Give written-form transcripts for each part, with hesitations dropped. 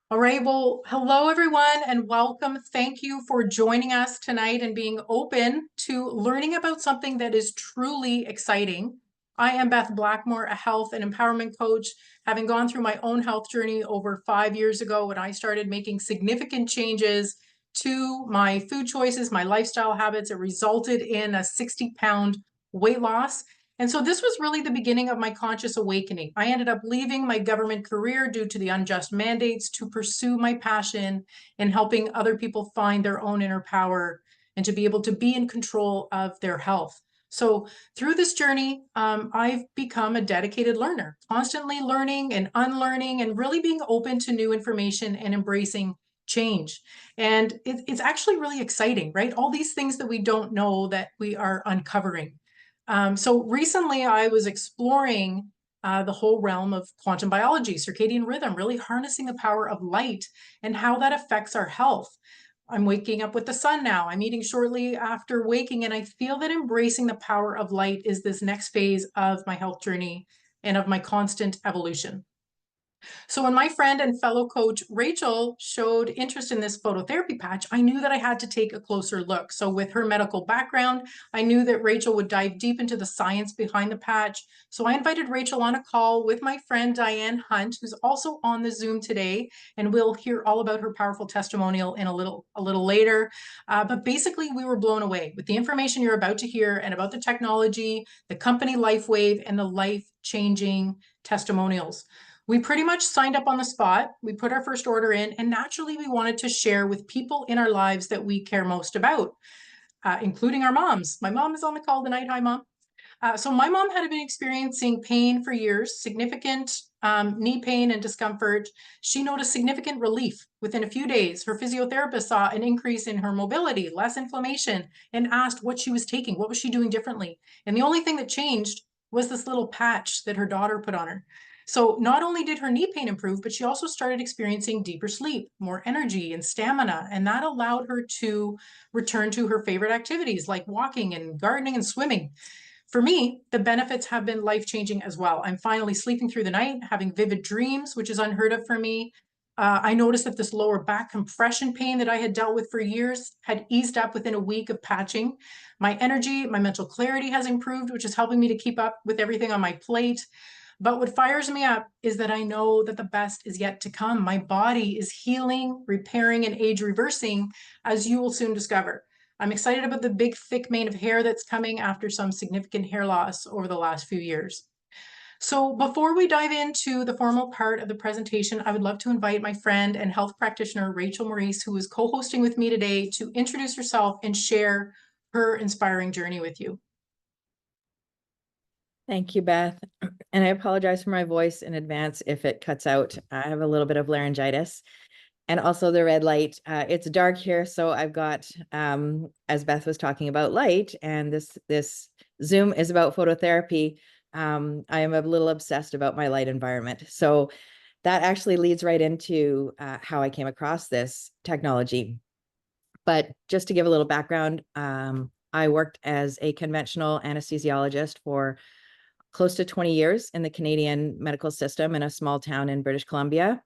All right. Well, hello, everyone, and welcome. Thank you for joining us tonight and being open to learning about something that is truly exciting. I am Beth Blackmore, a health and empowerment coach, having gone through my own health journey over 5 years ago when I started making significant changes to my food choices, my lifestyle habits. It resulted in a 60-pound weight loss. And so this was really the beginning of my conscious awakening. I ended up leaving my government career due to the unjust mandates to pursue my passion in helping other people find their own inner power and to be able to be in control of their health. So through this journey, I've become a dedicated learner, constantly learning and unlearning and really being open to new information and embracing change. And it's actually really exciting, right? All these things that we don't know that we are uncovering. So recently I was exploring the whole realm of quantum biology, circadian rhythm, really harnessing the power of light and how that affects our health. I'm waking up with the sun now. I'm eating shortly after waking, and I feel that embracing the power of light is this next phase of my health journey and of my constant evolution. So when my friend and fellow coach Rachel showed interest in this phototherapy patch, I knew that I had to take a closer look. So with her medical background, I knew that Rachel would dive deep into the science behind the patch. So I invited Rachel on a call with my friend Diane Hunt, who's also on the Zoom today, and we'll hear all about her powerful testimonial in a little later. But basically, we were blown away with the information you're about to hear and about the technology, the company Lifewave, and the life-changing testimonials. We pretty much signed up on the spot. We put our first order in, and naturally, we wanted to share with people in our lives that we care most about, including our moms. My mom is on the call tonight. Hi, Mom. So my mom had been experiencing pain for years, significant knee pain and discomfort. She noticed significant relief within a few days. Her physiotherapist saw an increase in her mobility, less inflammation, and asked what she was taking. What was she doing differently? And the only thing that changed was this little patch that her daughter put on her. So not only did her knee pain improve, but she also started experiencing deeper sleep, more energy and stamina, and that allowed her to return to her favorite activities like walking and gardening and swimming. For me, the benefits have been life-changing as well. I'm finally sleeping through the night, having vivid dreams, which is unheard of for me. I noticed that this lower back compression pain that I had dealt with for years had eased up within a week of patching. My energy, my mental clarity has improved, which is helping me to keep up with everything on my plate. But what fires me up is that I know that the best is yet to come. My body is healing, repairing, and age reversing, as you will soon discover. I'm excited about the big, thick mane of hair that's coming after some significant hair loss over the last few years. So before we dive into the formal part of the presentation, I would love to invite my friend and health practitioner, Rachel Maurice, who is co-hosting with me today, to introduce herself and share her inspiring journey with you. Thank you, Beth. And I apologize for my voice in advance if it cuts out. I have a little bit of laryngitis and also the red light. It's dark here, so I've got, as Beth was talking about light, and this Zoom is about phototherapy. I am a little obsessed about my light environment. So that actually leads right into how I came across this technology. But just to give a little background, I worked as a conventional anesthesiologist for close to 20 years in the Canadian medical system in a small town in British Columbia.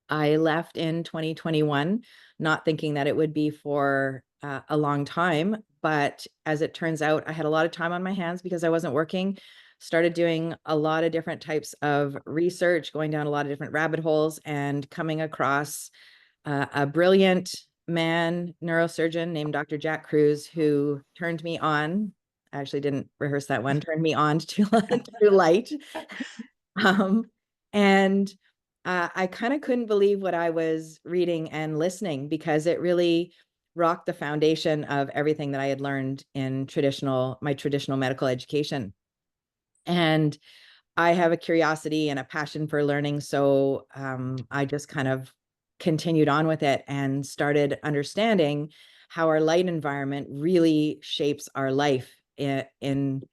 I left in 2021, not thinking that it would be for a long time. But as it turns out, I had a lot of time on my hands because I wasn't working, started doing a lot of different types of research, going down a lot of different rabbit holes, and coming across a brilliant man, neurosurgeon named Dr. Jack Cruz, who turned me on. I actually didn't rehearse that one, turned me on to light. And I kind of couldn't believe what I was reading and listening, because it really rocked the foundation of everything that I had learned in my traditional medical education. And I have a curiosity and a passion for learning. So I just kind of continued on with it and started understanding how our light environment really shapes our life in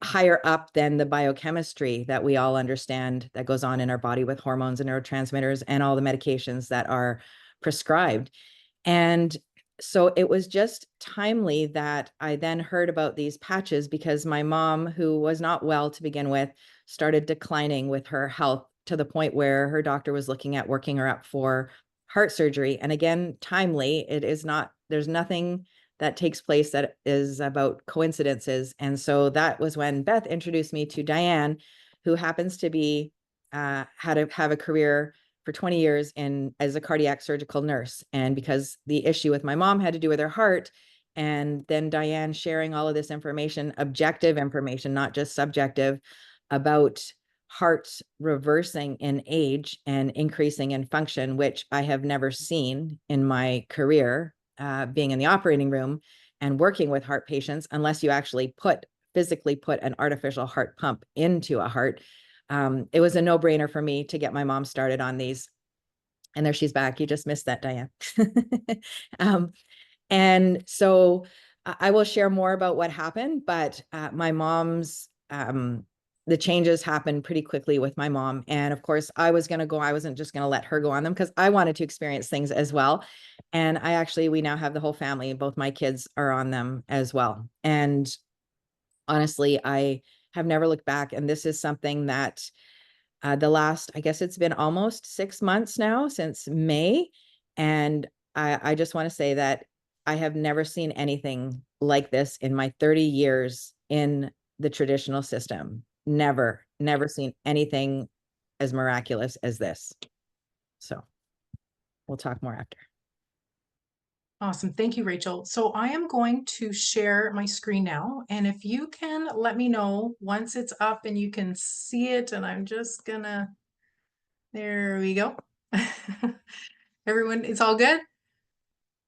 higher up than the biochemistry that we all understand that goes on in our body with hormones and neurotransmitters and all the medications that are prescribed. And so it was just timely that I then heard about these patches, because my mom, who was not well to begin with, started declining with her health to the point where her doctor was looking at working her up for heart surgery. And again, timely, it is not, there's nothing that takes place that is about coincidences. And so that was when Beth introduced me to Diane, who happens to be, have a career for 20 years as a cardiac surgical nurse. And because the issue with my mom had to do with her heart, and then Diane sharing all of this information, objective information, not just subjective, about heart reversing in age and increasing in function, which I have never seen in my career, being in the operating room and working with heart patients, unless you actually physically put an artificial heart pump into a heart. It was a no-brainer for me to get my mom started on these. And there she's back. You just missed that, Diane. And so I will share more about what happened, but my mom's, the changes happened pretty quickly with my mom. And of course I wasn't just going to let her go on them, because I wanted to experience things as well. And we now have the whole family, both my kids are on them as well. And honestly, I have never looked back. And this is something that I guess it's been almost 6 months now, since May. And I just want to say that I have never seen anything like this in my 30 years in the traditional system. Never seen anything as miraculous as this. So we'll talk more after. Awesome. Thank you, Rachel. So I am going to share my screen now. And if you can let me know once it's up and you can see it, and I'm just gonna, there we go. Everyone, it's all good?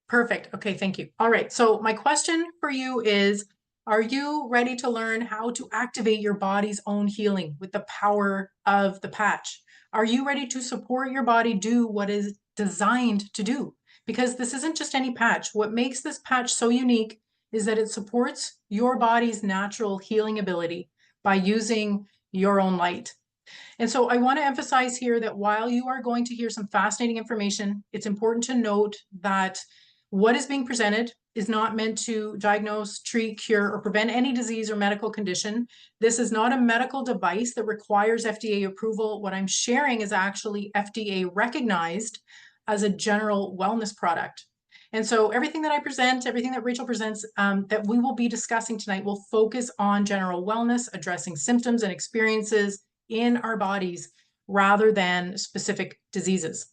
Perfect. Okay, thank you. All right. So my question for you is, are you ready to learn how to activate your body's own healing with the power of the patch? Are you ready to support your body do what is designed to do? Because this isn't just any patch. What makes this patch so unique is that it supports your body's natural healing ability by using your own light. And so I want to emphasize here that while you are going to hear some fascinating information, it's important to note that what is being presented is not meant to diagnose, treat, cure, or prevent any disease or medical condition. This is not a medical device that requires FDA approval. What I'm sharing is actually FDA recognized as a general wellness product. And so everything that I present, everything that Rachel presents, that we will be discussing tonight will focus on general wellness, addressing symptoms and experiences in our bodies rather than specific diseases.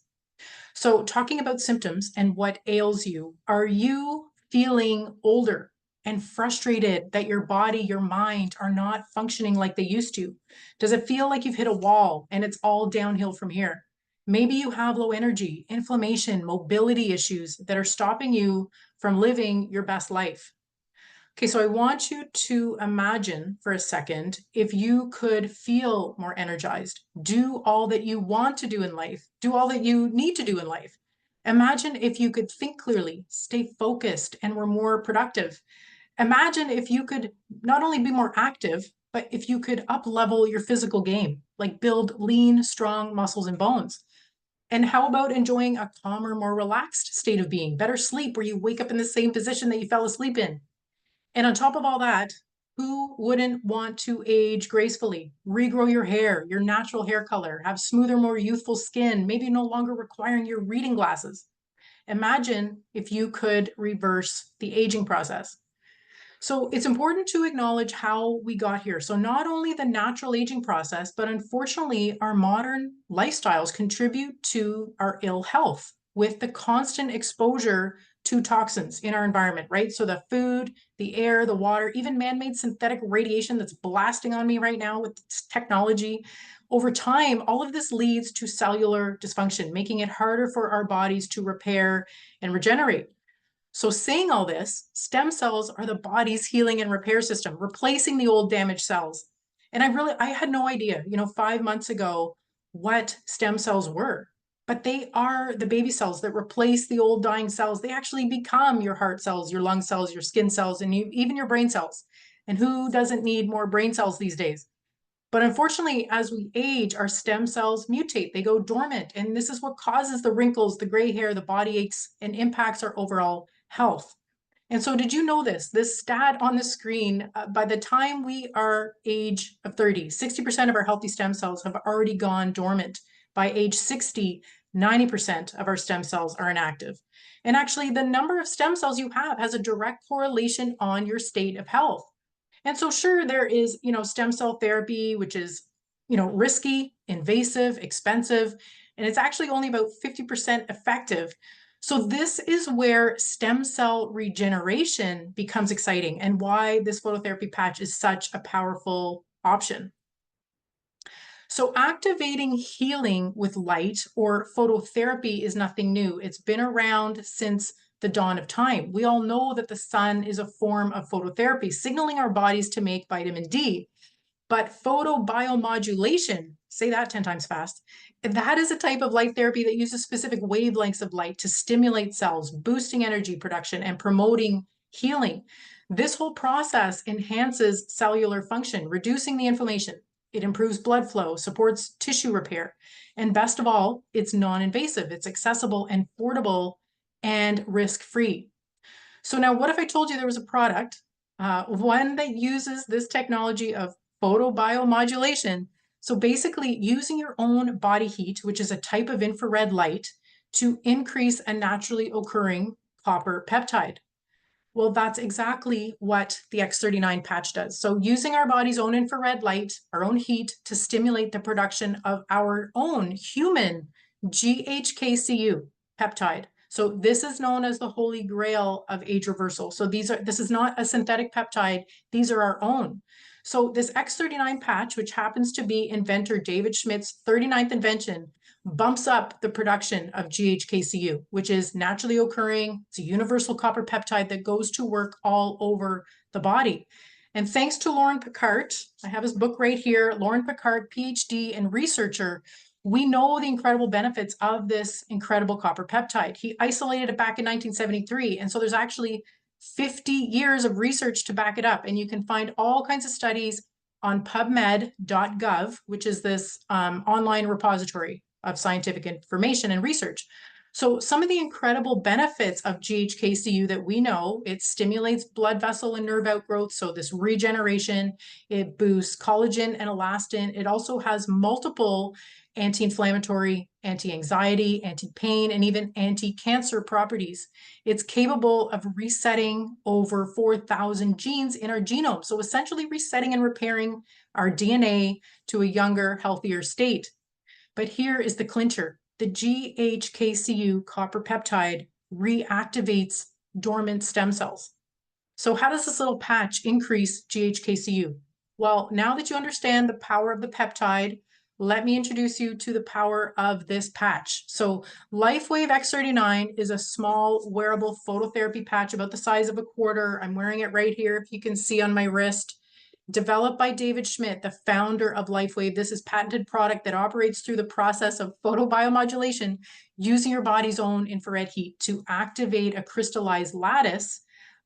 So talking about symptoms and what ails you, are you feeling older and frustrated that your body, your mind are not functioning like they used to? Does it feel like you've hit a wall and it's all downhill from here? Maybe you have low energy, inflammation, mobility issues that are stopping you from living your best life. Okay, so I want you to imagine for a second if you could feel more energized, do all that you want to do in life, do all that you need to do in life. Imagine if you could think clearly, stay focused, and were more productive. Imagine if you could not only be more active, but if you could up-level your physical game, like build lean, strong muscles and bones. And how about enjoying a calmer, more relaxed state of being, better sleep where you wake up in the same position that you fell asleep in? And on top of all that, who wouldn't want to age gracefully, regrow your hair, your natural hair color, have smoother, more youthful skin, maybe no longer requiring your reading glasses? Imagine if you could reverse the aging process. So it's important to acknowledge how we got here. So not only the natural aging process, but unfortunately our modern lifestyles contribute to our ill health with the constant exposure to toxins in our environment, right? So the food, the air, the water, even man-made synthetic radiation that's blasting on me right now with technology. Over time, all of this leads to cellular dysfunction, making it harder for our bodies to repair and regenerate. So saying all this, stem cells are the body's healing and repair system, replacing the old damaged cells. And I had no idea, 5 months ago, what stem cells were. But they are the baby cells that replace the old dying cells. They actually become your heart cells, your lung cells, your skin cells, and even your brain cells. And who doesn't need more brain cells these days? But unfortunately, as we age, our stem cells mutate, they go dormant. And this is what causes the wrinkles, the gray hair, the body aches, and impacts our overall health. And so did you know this stat on the screen, by the time we are age of 30, 60% of our healthy stem cells have already gone dormant. By age 60, 90% of our stem cells are inactive. And actually the number of stem cells you have has a direct correlation on your state of health. And so sure, there is, stem cell therapy, which is, risky, invasive, expensive, and it's actually only about 50% effective. So this is where stem cell regeneration becomes exciting and why this phototherapy patch is such a powerful option. So activating healing with light or phototherapy is nothing new. It's been around since the dawn of time. We all know that the sun is a form of phototherapy, signaling our bodies to make vitamin D. But photobiomodulation, say that 10 times fast, that is a type of light therapy that uses specific wavelengths of light to stimulate cells, boosting energy production and promoting healing. This whole process enhances cellular function, reducing the inflammation. It improves blood flow, supports tissue repair, and best of all, it's non-invasive, it's accessible and affordable and risk-free. So now what if I told you there was a product, one that uses this technology of photobiomodulation? So basically using your own body heat, which is a type of infrared light, to increase a naturally occurring copper peptide. Well, that's exactly what the X39 patch does. So using our body's own infrared light, our own heat, to stimulate the production of our own human GHKCU peptide. So this is known as the holy grail of age reversal. So this is not a synthetic peptide. These are our own. So this X39 patch, which happens to be inventor David Schmidt's 39th invention, bumps up the production of GHKCU, which is naturally occurring. It's a universal copper peptide that goes to work all over the body. And thanks to Laurent Picard, I have his book right here, Laurent Picard, PhD and researcher, we know the incredible benefits of this incredible copper peptide. He isolated it back in 1973. And so there's actually 50 years of research to back it up. And you can find all kinds of studies on pubmed.gov, which is this online repository of scientific information and research. So some of the incredible benefits of GHKCU that we know, it stimulates blood vessel and nerve outgrowth. So this regeneration, it boosts collagen and elastin. It also has multiple anti-inflammatory, anti-anxiety, anti-pain, and even anti-cancer properties. It's capable of resetting over 4,000 genes in our genome. So essentially resetting and repairing our DNA to a younger, healthier state. But here is the clincher. The GHKCU copper peptide reactivates dormant stem cells. So how does this little patch increase GHKCU? Well, now that you understand the power of the peptide, let me introduce you to the power of this patch. So Lifewave X39 is a small wearable phototherapy patch about the size of a quarter. I'm wearing it right here, if you can see on my wrist. Developed by David Schmidt, the founder of Lifewave. This is patented product that operates through the process of photobiomodulation using your body's own infrared heat to activate a crystallized lattice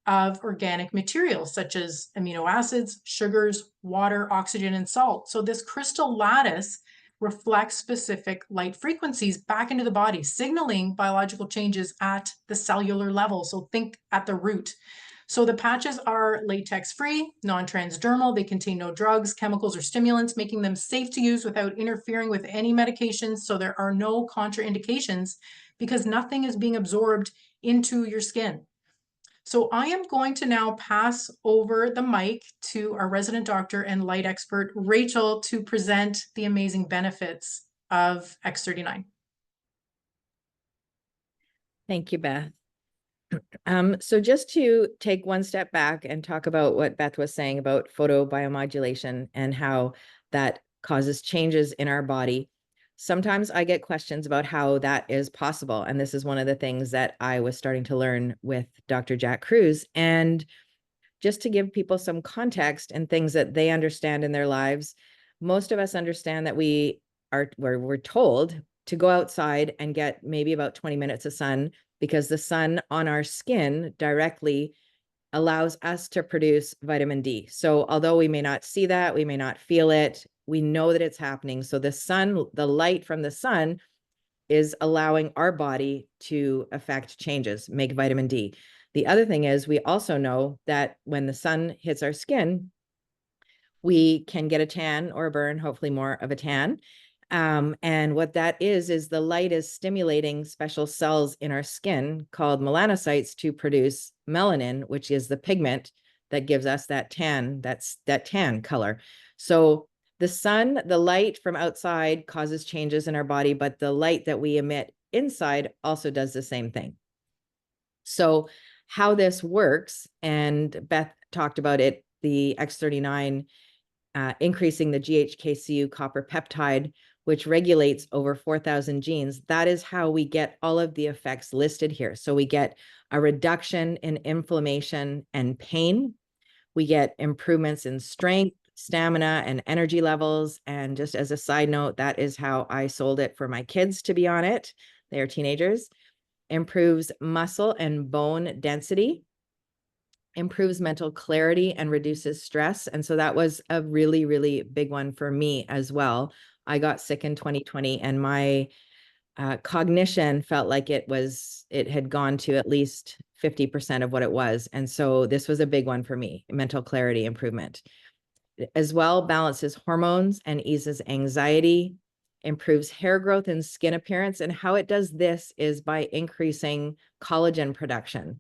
of organic materials such as amino acids, sugars, water, oxygen, and salt. So this crystal lattice reflects specific light frequencies back into the body, signaling biological changes at the cellular level. So think at the root. So the patches are latex-free, non-transdermal. They contain no drugs, chemicals, or stimulants, making them safe to use without interfering with any medications. So there are no contraindications because nothing is being absorbed into your skin. So I am going to now pass over the mic to our resident doctor and light expert, Rachel, to present the amazing benefits of X39. Thank you, Beth. So just to take one step back and talk about what Beth was saying about photobiomodulation and how that causes changes in our body. Sometimes I get questions about how that is possible. And this is one of the things that I was starting to learn with Dr. Jack Kruse. And just to give people some context and things that they understand in their lives, most of us understand that we're told to go outside and get maybe about 20 minutes of sun, because the sun on our skin directly allows us to produce vitamin D. So although we may not see that, we may not feel it, we know that it's happening. So the light from the sun is allowing our body to affect changes, make vitamin D. The other thing is we also know that when the sun hits our skin, we can get a tan or a burn, hopefully more of a tan. And what that is the light is stimulating special cells in our skin called melanocytes to produce melanin, which is the pigment that gives us that tan, that tan color. So the sun, the light from outside causes changes in our body, but the light that we emit inside also does the same thing. So how this works, and Beth talked about it, the X39 increasing the GHKCU copper peptide, which regulates over 4,000 genes. That is how we get all of the effects listed here. So we get a reduction in inflammation and pain. We get improvements in strength, stamina, and energy levels. And just as a side note, that is how I sold it for my kids to be on it. They are teenagers. Improves muscle and bone density, improves mental clarity, and reduces stress. And so that was a really, really big one for me as well. I got sick in 2020 and my cognition felt like it had gone to at least 50% of what it was. And so this was a big one for me, mental clarity improvement. As well, balances hormones and eases anxiety, improves hair growth and skin appearance. And how it does this is by increasing collagen production.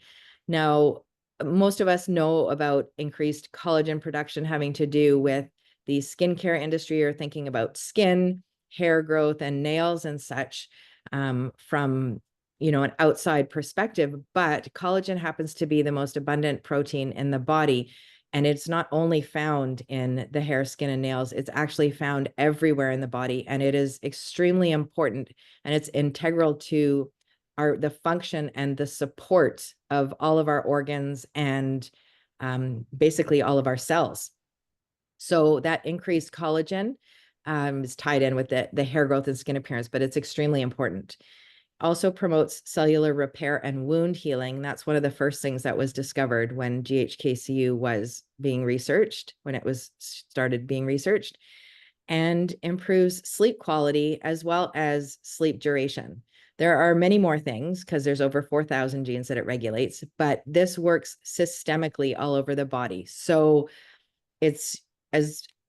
Now, most of us know about increased collagen production having to do with the skincare industry, or thinking about skin, hair growth, and nails and such from an outside perspective. But collagen happens to be the most abundant protein in the body. And it's not only found in the hair, skin, and nails, it's actually found everywhere in the body. And it is extremely important. And it's integral to the function and the support of all of our organs and basically all of our cells. So that increased collagen is tied in with the hair growth and skin appearance, but it's extremely important. Also promotes cellular repair and wound healing. That's one of the first things that was discovered when GHKCU was being researched, when it was started being researched, and improves sleep quality as well as sleep duration. There are many more things because there's over 4,000 genes that it regulates, but this works systemically all over the body. So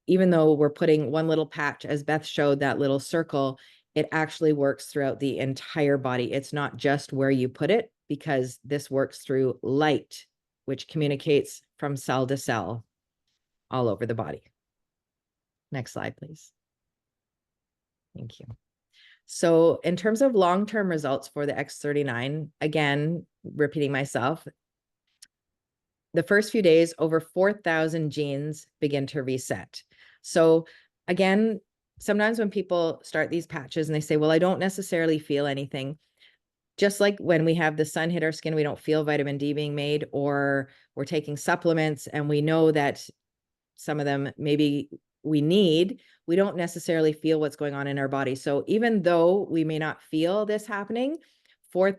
even though we're putting one little patch, as Beth showed, that little circle, it actually works throughout the entire body. It's not just where you put it, because this works through light, which communicates from cell to cell all over the body. Next slide, please. Thank you. So in terms of long-term results for the X39, again, repeating myself, the first few days, over 4,000 genes begin to reset. So again, sometimes when people start these patches and they say, well, I don't necessarily feel anything. Just like when we have the sun hit our skin, we don't feel vitamin D being made, or we're taking supplements and we know that some of them maybe we don't necessarily feel what's going on in our body. So even though we may not feel this happening, more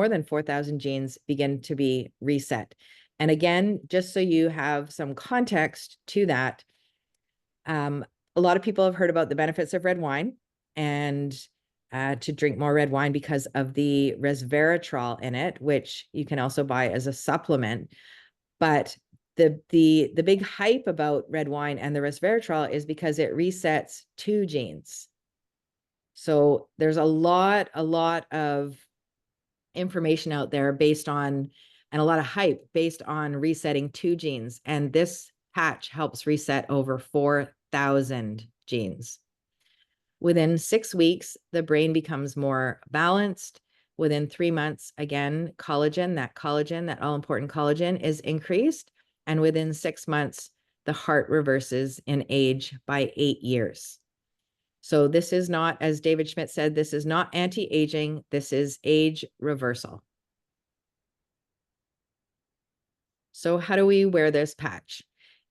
than 4,000 genes begin to be reset. And again, just so you have some context to that, a lot of people have heard about the benefits of red wine and to drink more red wine because of the resveratrol in it, which you can also buy as a supplement. But the big hype about red wine and the resveratrol is because it resets 2 genes. So there's a lot of information out there and a lot of hype based on resetting 2 genes. And this patch helps reset over 4,000 genes. Within 6 weeks, the brain becomes more balanced. Within 3 months, again, that all-important collagen is increased. And within 6 months, the heart reverses in age by 8 years. So this is not, as David Schmidt said, this is not anti-aging, this is age reversal. So how do we wear this patch?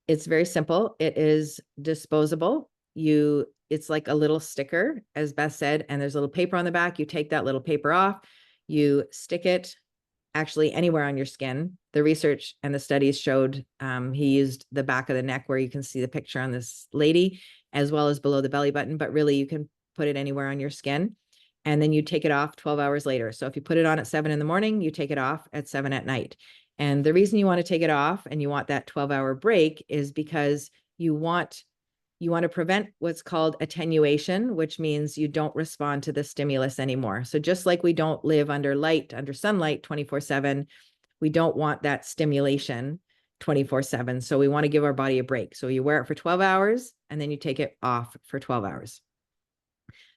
It's very simple. It is disposable. It's like a little sticker, as Beth said, and there's a little paper on the back. You take that little paper off, you stick it actually anywhere on your skin. The research and the studies showed he used the back of the neck, where you can see the picture on this lady, as well as below the belly button, but really you can put it anywhere on your skin. and then you take it off 12 hours later. So if you put it on at 7 in the morning, you take it off at 7 at night. And the reason you want to take it off and you want that 12-hour break is because you want to prevent what's called attenuation, which means you don't respond to the stimulus anymore. So just like we don't live under sunlight 24/7, we don't want that stimulation 24/7. So we want to give our body a break. So you wear it for 12 hours and then you take it off for 12 hours.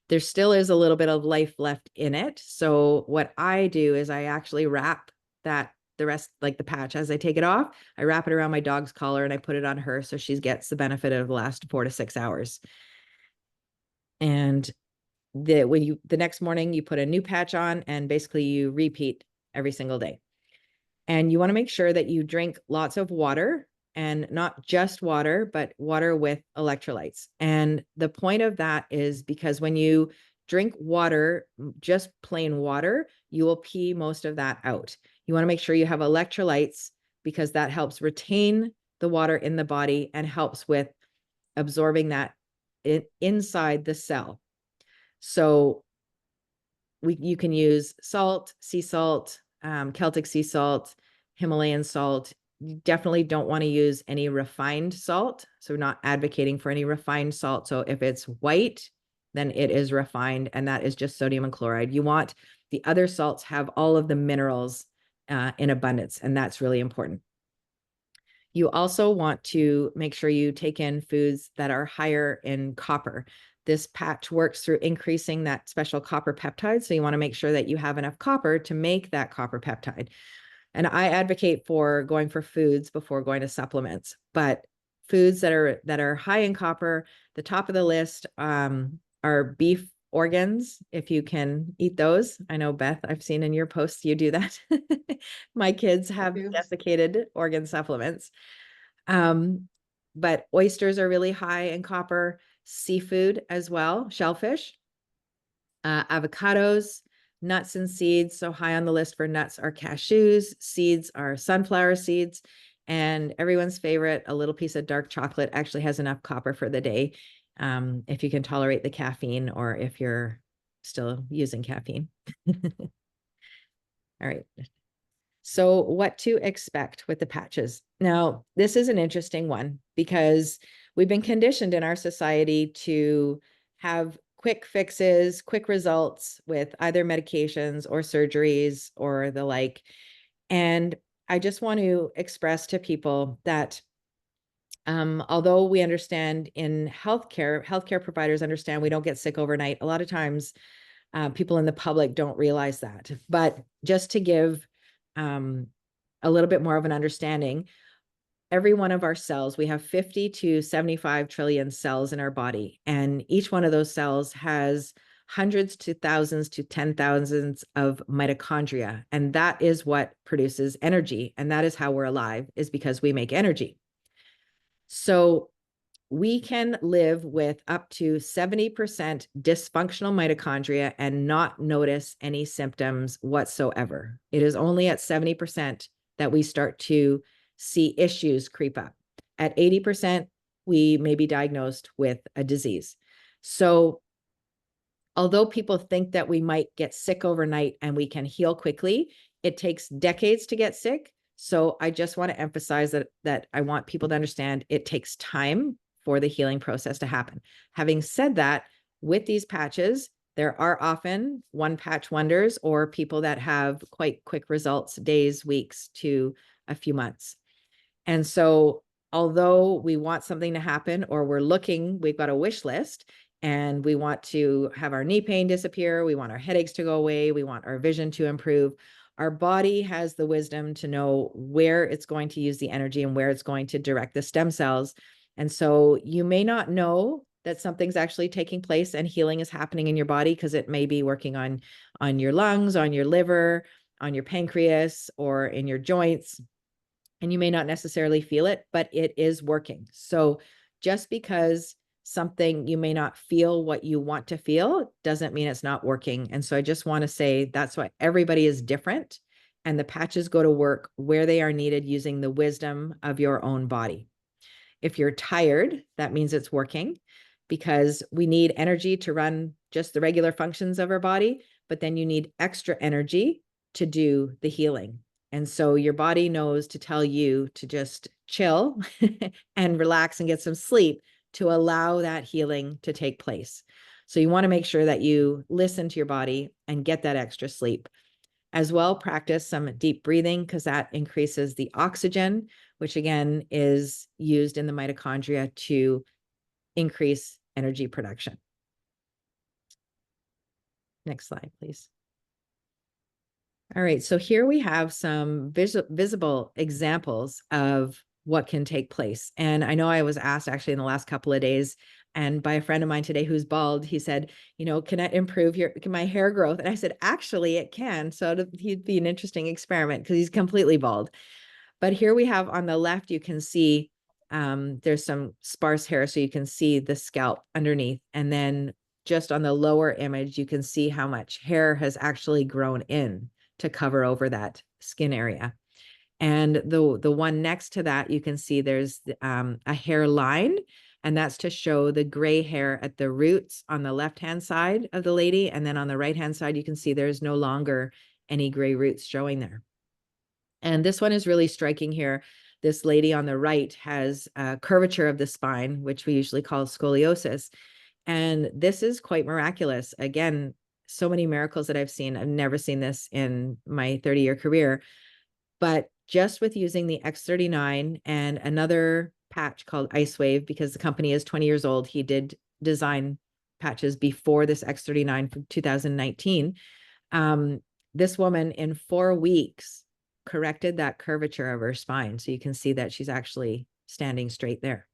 There still is a little bit of life left in it. So what I do is I actually wrap the rest, like the patch, as I take it off, I wrap it around my dog's collar and I put it on her so she gets the benefit of the last 4 to 6 hours. And the next morning you put a new patch on and basically you repeat every single day. And you want to make sure that you drink lots of water, and not just water, but water with electrolytes. And the point of that is because when you drink water, just plain water, you will pee most of that out. You want to make sure you have electrolytes because that helps retain the water in the body and helps with absorbing that inside the cell. So you can use salt, sea salt, Celtic sea salt, Himalayan salt. You definitely don't want to use any refined salt. So we're not advocating for any refined salt. So if it's white, then it is refined, and that is just sodium and chloride. You want the other salts have all of the minerals in abundance, and that's really important. You also want to make sure you take in foods that are higher in copper. This patch works through increasing that special copper peptide. So you want to make sure that you have enough copper to make that copper peptide. And I advocate for going for foods before going to supplements, but foods that are high in copper, the top of the list are beef organs, if you can eat those. I know, Beth, I've seen in your posts you do that. My kids have desiccated organ supplements. But oysters are really high in copper, seafood as well, shellfish, avocados, nuts and seeds. So high on the list for nuts are cashews, seeds are sunflower seeds, and everyone's favorite, a little piece of dark chocolate, actually has enough copper for the day, if you can tolerate the caffeine or if you're still using caffeine. All right. So what to expect with the patches? Now, this is an interesting one because we've been conditioned in our society to have quick fixes, quick results with either medications or surgeries or the like. And I just want to express to people that although we understand in healthcare providers understand we don't get sick overnight, a lot of times people in the public don't realize that. But just to give a little bit more of an understanding, every one of our cells, we have 50 to 75 trillion cells in our body. And each one of those cells has hundreds to thousands to 10,000s of mitochondria. And that is what produces energy. And that is how we're alive, is because we make energy. So we can live with up to 70% dysfunctional mitochondria and not notice any symptoms whatsoever. It is only at 70% that we start to see issues creep up. At 80%, we may be diagnosed with a disease. So although people think that we might get sick overnight and we can heal quickly, it takes decades to get sick. So I just want to emphasize that I want people to understand it takes time for the healing process to happen. Having said that, with these patches, there are often one patch wonders or people that have quite quick results, days, weeks to a few months. And so although we want something to happen or we've got a wish list and we want to have our knee pain disappear, we want our headaches to go away, we want our vision to improve, our body has the wisdom to know where it's going to use the energy and where it's going to direct the stem cells. And so you may not know that something's actually taking place and healing is happening in your body because it may be working on your lungs, on your liver, on your pancreas, or in your joints. And you may not necessarily feel it, but it is working. So just because you may not feel what you want to feel doesn't mean it's not working. And so I just want to say that's why everybody is different, and the patches go to work where they are needed using the wisdom of your own body. If you're tired, that means it's working, because we need energy to run just the regular functions of our body, but then you need extra energy to do the healing. And so your body knows to tell you to just chill and relax and get some sleep to allow that healing to take place. So you want to make sure that you listen to your body and get that extra sleep. As well, practice some deep breathing because that increases the oxygen, which again is used in the mitochondria to increase energy production. Next slide, please. All right, so here we have some visible examples of what can take place. And I know I was asked actually in the last couple of days, and by a friend of mine today who's bald, he said, you know, can it improve my hair growth? And I said, actually, it can. So he'd be an interesting experiment because he's completely bald. But here we have on the left, you can see there's some sparse hair, so you can see the scalp underneath. And then just on the lower image, you can see how much hair has actually grown in to cover over that skin area. And the one next to that, you can see there's a hair line, and that's to show the gray hair at the roots on the left-hand side of the lady. And then on the right-hand side, you can see there's no longer any gray roots showing there. And this one is really striking here. This lady on the right has a curvature of the spine, which we usually call scoliosis. And this is quite miraculous. Again, so many miracles that I've seen. I've never seen this in my 30-year career. But just with using the X39 and another patch called Icewave, because the company is 20 years old, he did design patches before this X39 from 2019. This woman in 4 weeks corrected that curvature of her spine. So you can see that she's actually standing straight there.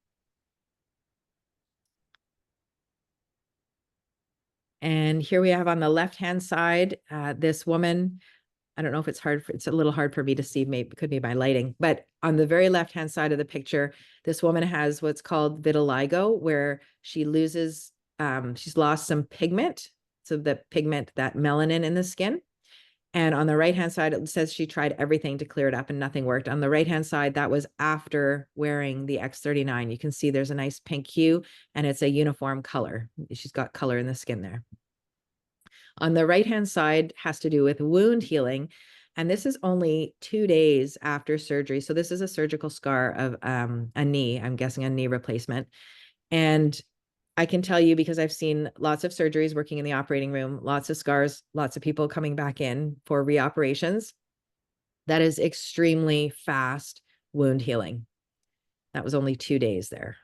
And here we have on the left-hand side, this woman, I don't know if it's a little hard for me to see, maybe it could be my lighting, but on the very left-hand side of the picture, this woman has what's called vitiligo, where she loses, she's lost some pigment. So the pigment, that melanin in the skin. And on the right-hand side, it says she tried everything to clear it up and nothing worked. On the right-hand side, that was after wearing the X39. You can see there's a nice pink hue and it's a uniform color. She's got color in the skin there. On the right-hand side has to do with wound healing. And this is only 2 days after surgery. So this is a surgical scar of a knee, I'm guessing a knee replacement. And I can tell you, because I've seen lots of surgeries working in the operating room, lots of scars, lots of people coming back in for reoperations. That is extremely fast wound healing. That was only 2 days there.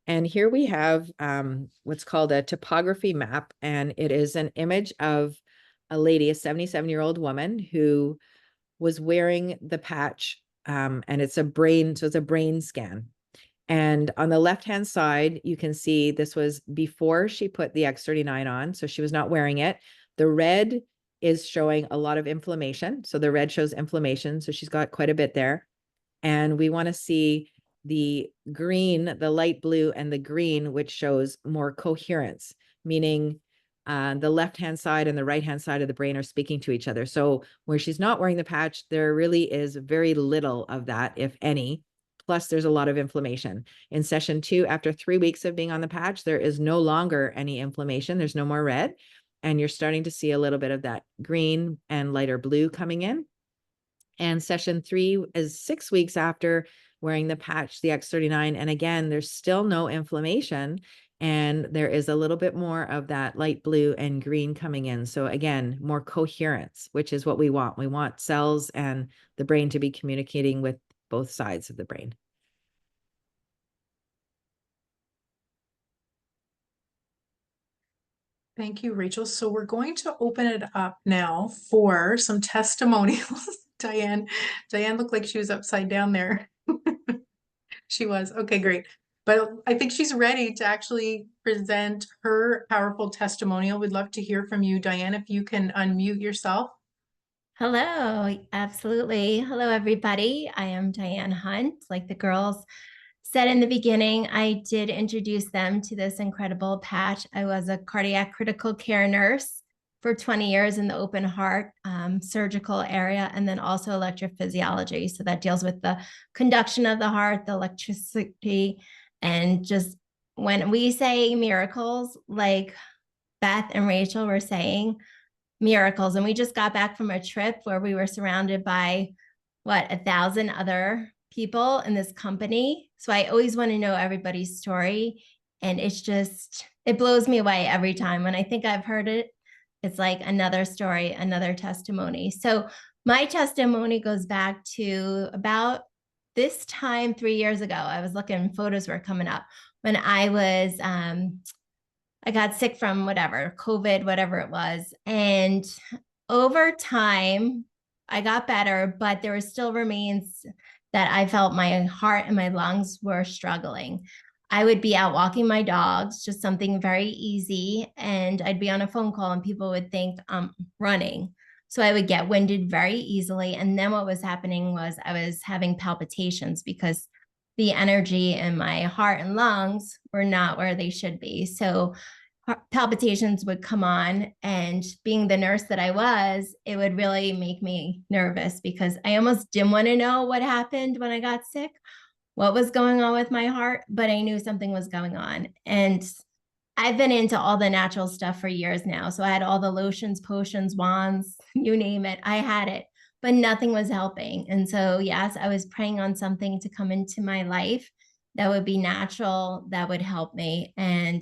And here we have what's called a topography map. And it is an image of a lady, a 77-year-old woman who was wearing the patch, and it's a brain, so it's a brain scan. And on the left-hand side, you can see this was before she put the X39 on, so she was not wearing it. The red is showing a lot of inflammation. So the red shows inflammation, so she's got quite a bit there. And we want to see the green, the light blue, and the green, which shows more coherence, meaning the left-hand side and the right-hand side of the brain are speaking to each other. So where she's not wearing the patch, there really is very little of that, if any. Plus, there's a lot of inflammation. In session 2, after 3 weeks of being on the patch, there is no longer any inflammation. There's no more red. And you're starting to see a little bit of that green and lighter blue coming in. And session 3 is 6 weeks after wearing the patch, the X39. And again, there's still no inflammation. And there is a little bit more of that light blue and green coming in. So again, more coherence, which is what we want. We want cells and the brain to be communicating with both sides of the brain. Thank you, Rachel. So we're going to open it up now for some testimonials. Diane looked like she was upside down there. She was. Okay, great. But I think she's ready to actually present her powerful testimonial. We'd love to hear from you, Diane, if you can unmute yourself. Hello, absolutely. Hello, everybody. I am Diane Hunt. Like the girls said in the beginning, I did introduce them to this incredible patch. I was a cardiac critical care nurse for 20 years in the open heart surgical area, and then also electrophysiology. So that deals with the conduction of the heart, the electricity, and just when we say miracles, like Beth and Rachel were saying, miracles. And we just got back from a trip where we were surrounded by 1,000 other people in this company. So I always want to know everybody's story. And it blows me away every time. When I think I've heard it, it's like another story, another testimony. So my testimony goes back to about this time 3 years ago. I was looking, photos were coming up when I got sick from COVID, whatever it was. And over time, I got better, but there was still remains that I felt my heart and my lungs were struggling. I would be out walking my dogs, just something very easy, and I'd be on a phone call and people would think I'm running. So I would get winded very easily. And then what was happening was I was having palpitations because the energy in my heart and lungs were not where they should be. So palpitations would come on, and being the nurse that I was, it would really make me nervous because I almost didn't want to know what happened when I got sick, what was going on with my heart, but I knew something was going on. And I've been into all the natural stuff for years now. So I had all the lotions, potions, wands, you name it, I had it, but nothing was helping. And so, yes, I was praying on something to come into my life that would be natural, that would help me. And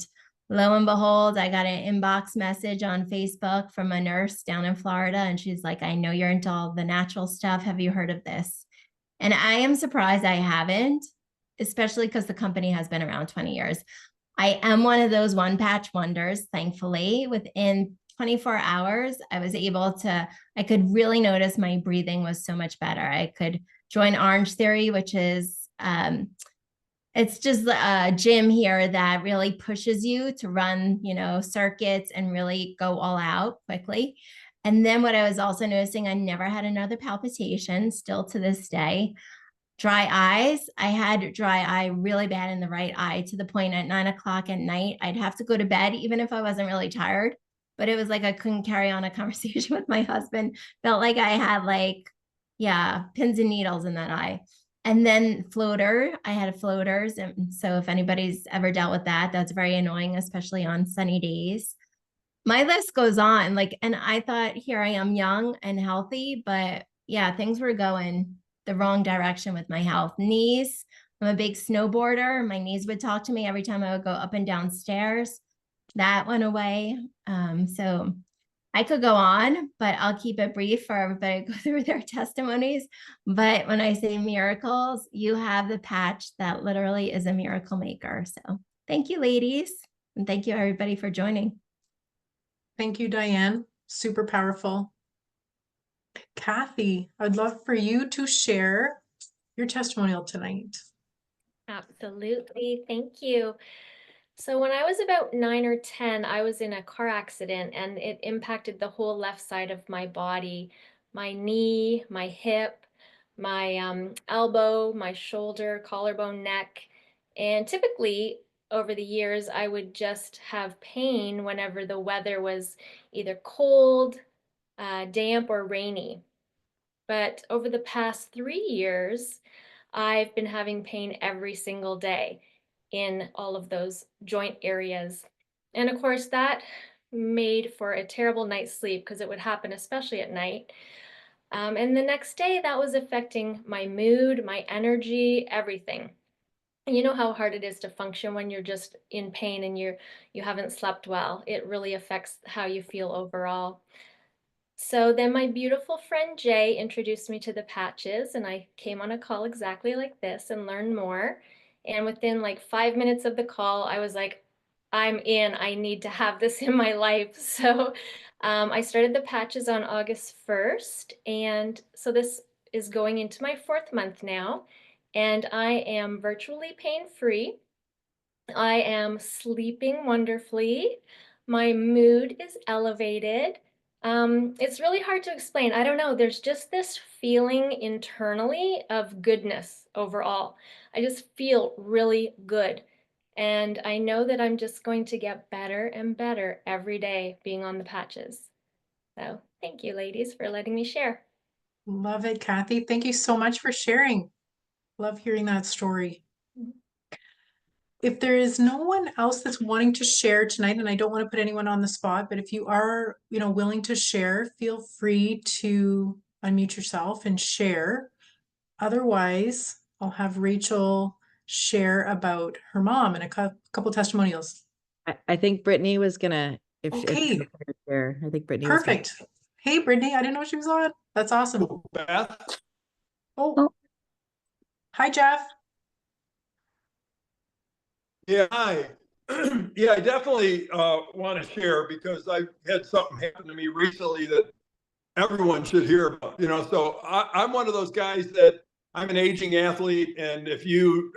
lo and behold, I got an inbox message on Facebook from a nurse down in Florida. And she's like, I know you're into all the natural stuff. Have you heard of this? And I am surprised I haven't, especially because the company has been around 20 years. I am one of those one patch wonders, thankfully. Within 24 hours, I could really notice my breathing was so much better. I could join Orange Theory, which is, it's just a gym here that really pushes you to run, circuits and really go all out quickly. And then what I was also noticing, I never had another palpitation, still to this day. Dry eyes. I had dry eye really bad in the right eye, to the point at 9 o'clock at night, I'd have to go to bed, even if I wasn't really tired. But it was like I couldn't carry on a conversation with my husband. Felt like I had pins and needles in that eye. And then I had floaters. And so if anybody's ever dealt with that, that's very annoying, especially on sunny days. My list goes on. And I thought, here I am, young and healthy, but yeah, things were going the wrong direction with my health. Knees. I'm a big snowboarder. My knees would talk to me every time I would go up and down stairs. That went away. So I could go on, but I'll keep it brief for everybody to go through their testimonies. But when I say miracles, you have the patch that literally is a miracle maker. So thank you, ladies. And thank you, everybody, for joining. Thank you, Diane. Super powerful. Kathy, I'd love for you to share your testimonial tonight. Absolutely. Thank you. So when I was about 9 or 10, I was in a car accident and it impacted the whole left side of my body, my knee, my hip, my elbow, my shoulder, collarbone, neck. And typically over the years, I would just have pain whenever the weather was either cold, damp, or rainy. But over the past 3 years, I've been having pain every single day in all of those joint areas. And of course, that made for a terrible night's sleep because it would happen especially at night. And the next day, that was affecting my mood, my energy, everything. And you know how hard it is to function when you're just in pain and you haven't slept well. It really affects how you feel overall. So then my beautiful friend Jay introduced me to the patches, and I came on a call exactly like this and learned more. And within like 5 minutes of the call, I was like, I'm in, I need to have this in my life. So I started the patches on August 1st. And so this is going into my 4th month now, and I am virtually pain-free. I am sleeping wonderfully. My mood is elevated. It's really hard to explain. I don't know. There's just this feeling internally of goodness overall. I just feel really good. And I know that I'm just going to get better and better every day being on the patches. So thank you, ladies, for letting me share. Love it, Kathy. Thank you so much for sharing. Love hearing that story. If there is no one else that's wanting to share tonight, and I don't want to put anyone on the spot, but if you are, willing to share, feel free to unmute yourself and share. Otherwise, I'll have Rachel share about her mom and a couple testimonials. I think Brittany was gonna, if Okay, share, I think Brittany was gonna. perfect. Hey, Brittany, I didn't know she was on. That's awesome. Beth? Oh, hi, Jeff. Yeah, hi. Yeah, I definitely want to share because I've had something happen to me recently that everyone should hear about. So I'm one of those guys that I'm an aging athlete, and if you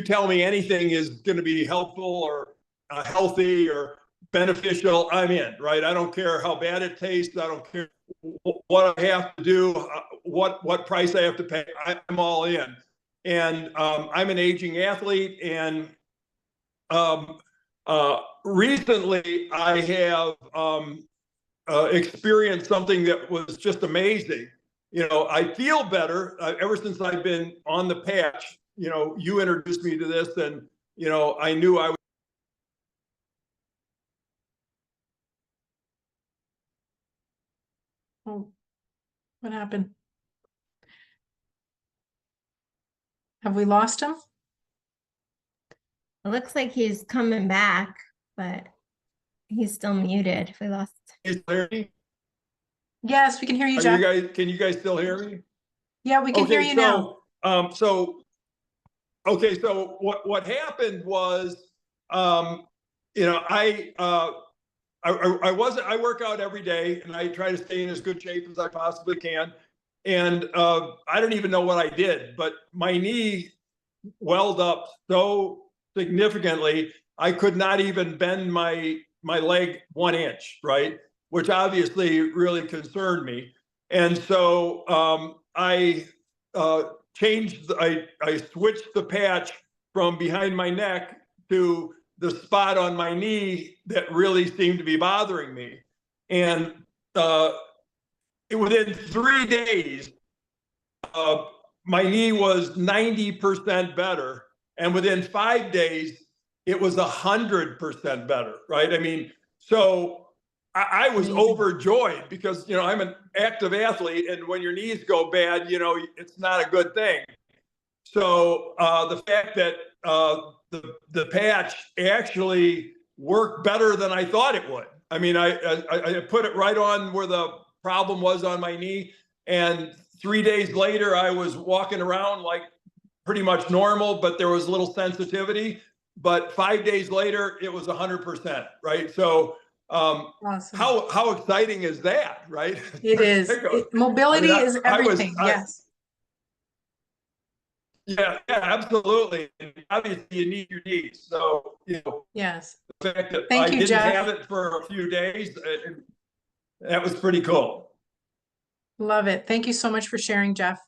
tell me anything is going to be helpful or healthy or beneficial, I'm in. Right? I don't care how bad it tastes. I don't care what I have to do, what price I have to pay. I'm all in. And I'm an aging athlete, and recently I have experienced something that was just amazing. I feel better ever since I've been on the patch. You introduced me to this, and I knew I was. Oh, what happened? Have we lost him? It looks like he's coming back, but he's still muted. If we lost. Yes, we can hear you, Are Jeff. can you guys still hear me? Yeah, we can hear you now. So what happened was, I work out every day, and I try to stay in as good shape as I possibly can. And I don't even know what I did, but my knee welled up so significantly, I could not even bend my leg 1 inch, right? Which obviously really concerned me. And so I switched the patch from behind my neck to the spot on my knee that really seemed to be bothering me. And within 3 days, my knee was 90% better. And within 5 days, it was 100% better, right? I mean, so I was overjoyed because, I'm an active athlete, and when your knees go bad, it's not a good thing. So the fact that the patch actually worked better than I thought it would. I mean, I put it right on where the problem was on my knee, and 3 days later, I was walking around like pretty much normal, but there was a little sensitivity. But 5 days later, it was 100%, right? So Awesome. how exciting is that, right? It is. Mobility is everything. Yes. Yeah, absolutely. And obviously, you need your knees. So, Yes. the fact that Thank I you, didn't Jeff. have it for a few days, that was pretty cool. Love it. Thank you so much for sharing, Jeff.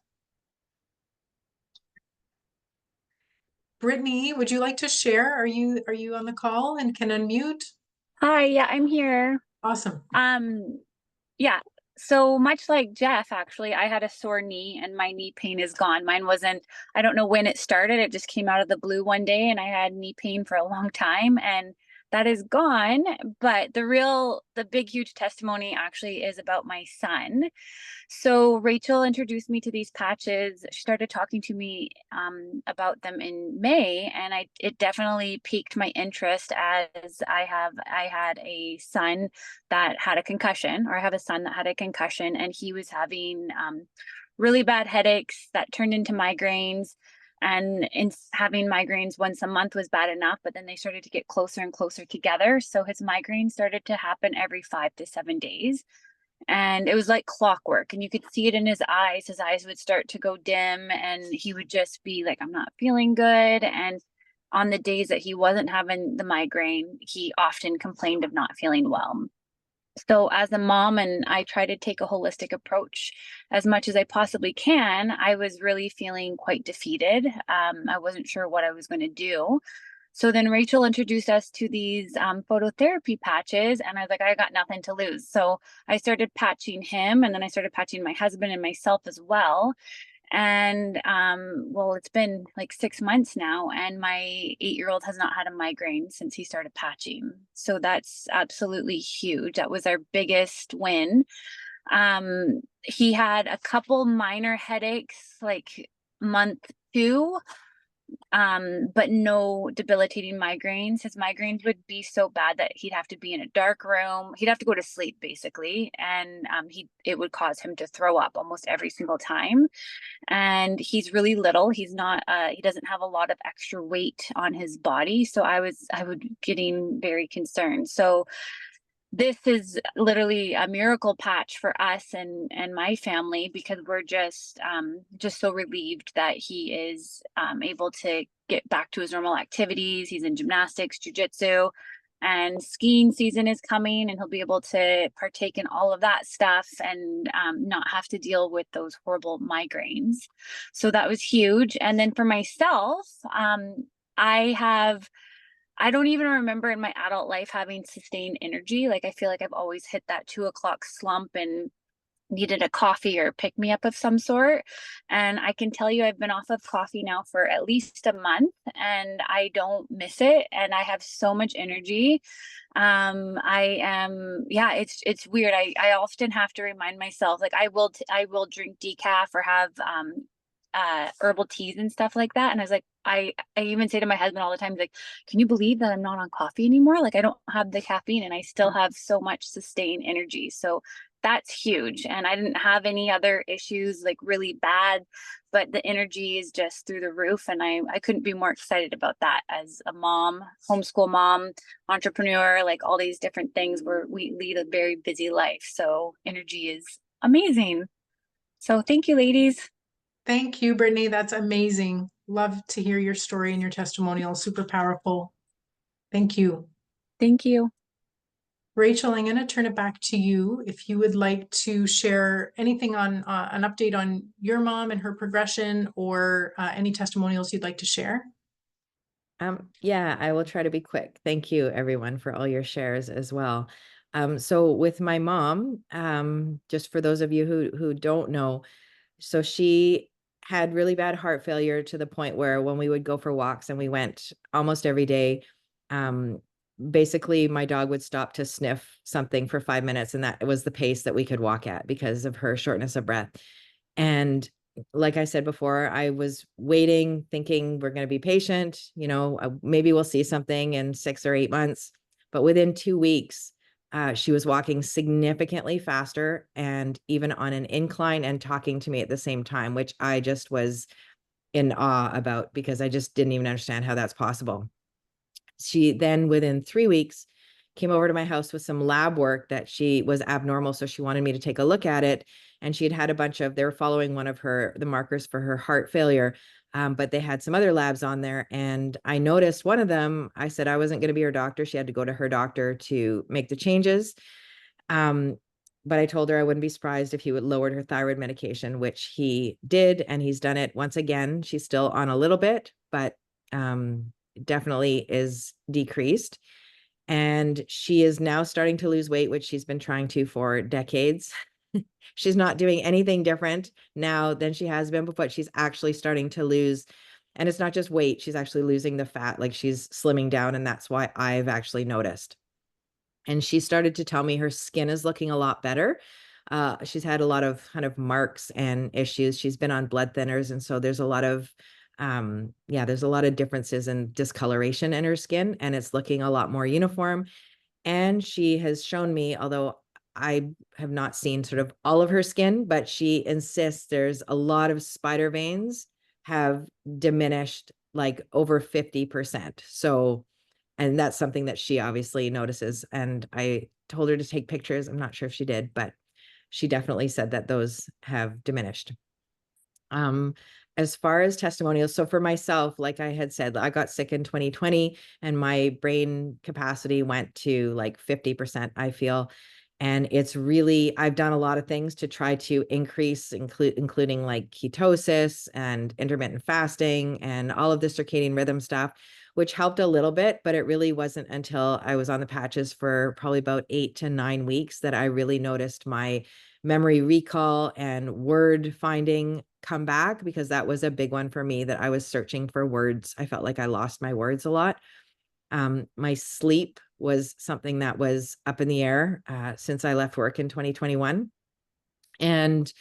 Brittany, would you like to share? Are you on the call and can unmute? Hi, yeah, I'm here. Awesome. Yeah. So much like Jeff, actually, I had a sore knee and my knee pain is gone. Mine wasn't, I don't know when it started. It just came out of the blue one day and I had knee pain for a long time, and that is gone. But the big, huge testimony actually is about my son. So Rachel introduced me to these patches. She started talking to me about them in May, and it definitely piqued my interest, as I had a son that had a concussion, or I have a son that had a concussion, and he was having really bad headaches that turned into migraines. And having migraines once a month was bad enough, but then they started to get closer and closer together. So his migraines started to happen every 5 to 7 days. And it was like clockwork, and you could see it in his eyes. His eyes would start to go dim, and he would just be like, I'm not feeling good. And on the days that he wasn't having the migraine, he often complained of not feeling well. So as a mom, and I try to take a holistic approach as much as I possibly can, I was really feeling quite defeated. I wasn't sure what I was going to do. So then Rachel introduced us to these phototherapy patches, and I was like, I got nothing to lose. So I started patching him, and then I started patching my husband and myself as well. And well, it's been like 6 months now, and my 8-year-old has not had a migraine since he started patching. So that's absolutely huge. That was our biggest win. He had a couple minor headaches like month 2, but no debilitating migraines. His migraines would be so bad that he'd have to be in a dark room. He'd have to go to sleep basically, and it would cause him to throw up almost every single time. And he's really little. He's not he doesn't have a lot of extra weight on his body, so I would getting very concerned. So this is literally a miracle patch for us and my family, because we're just so relieved that he is able to get back to his normal activities. He's in gymnastics, jiu-jitsu, and skiing season is coming, and he'll be able to partake in all of that stuff and not have to deal with those horrible migraines. So that was huge. And then for myself, I don't even remember in my adult life having sustained energy. Like, I feel like I've always hit that 2 o'clock slump and needed a coffee or pick me up of some sort. And I can tell you, I've been off of coffee now for at least a month, and I don't miss it. And I have so much energy. It's weird. I often have to remind myself, like, I will drink decaf or have, herbal teas and stuff like that. And I was like, I even say to my husband all the time, like, can you believe that I'm not on coffee anymore? Like, I don't have the caffeine and I still have so much sustained energy. So that's huge. And I didn't have any other issues like really bad, but the energy is just through the roof. And I couldn't be more excited about that as a mom, homeschool mom, entrepreneur, like all these different things where we lead a very busy life. So energy is amazing. So thank you, ladies. Thank you, Brittany. That's amazing. Love to hear your story and your testimonial. Super powerful. Thank you. Thank you. Rachel, I'm going to turn it back to you. If you would like to share anything on an update on your mom and her progression, or any testimonials you'd like to share. Yeah, I will try to be quick. Thank you, everyone, for all your shares as well. So with my mom, just for those of you who don't know, so she had really bad heart failure to the point where when we would go for walks, and we went almost every day, basically my dog would stop to sniff something for 5 minutes, and that was the pace that we could walk at because of her shortness of breath. And like I said before, I was waiting, thinking we're going to be patient, maybe we'll see something in 6 or 8 months. But within 2 weeks, she was walking significantly faster and even on an incline and talking to me at the same time, which I just was in awe about because I just didn't even understand how that's possible. She then, within 3 weeks, came over to my house with some lab work that she was abnormal. So she wanted me to take a look at it. And she had a bunch of, they were following one of the markers for her heart failure. But they had some other labs on there. And I noticed one of them, I said I wasn't going to be her doctor. She had to go to her doctor to make the changes. But I told her I wouldn't be surprised if he would lower her thyroid medication, which he did. And he's done it once again. She's still on a little bit, but definitely is decreased. And she is now starting to lose weight, which she's been trying to for decades. She's not doing anything different now than she has been before. She's actually starting to lose. And it's not just weight. She's actually losing the fat, like she's slimming down. And that's why I've actually noticed. And she started to tell me her skin is looking a lot better. She's had a lot of kind of marks and issues. She's been on blood thinners. And so there's a lot of, there's a lot of differences in discoloration in her skin, and it's looking a lot more uniform. And she has shown me, although I have not seen sort of all of her skin, but she insists there's a lot of spider veins have diminished like over 50%. So, and that's something that she obviously notices. And I told her to take pictures. I'm not sure if she did, but she definitely said that those have diminished. As far as testimonials, so for myself, like I had said, I got sick in 2020 and my brain capacity went to like 50%, I feel. And it's really, I've done a lot of things to try to increase, including like ketosis and intermittent fasting and all of the circadian rhythm stuff, which helped a little bit, but it really wasn't until I was on the patches for probably about 8 to 9 weeks that I really noticed my memory recall and word finding come back, because that was a big one for me, that I was searching for words. I felt like I lost my words a lot. My sleep was something that was up in the air since I left work in 2021. And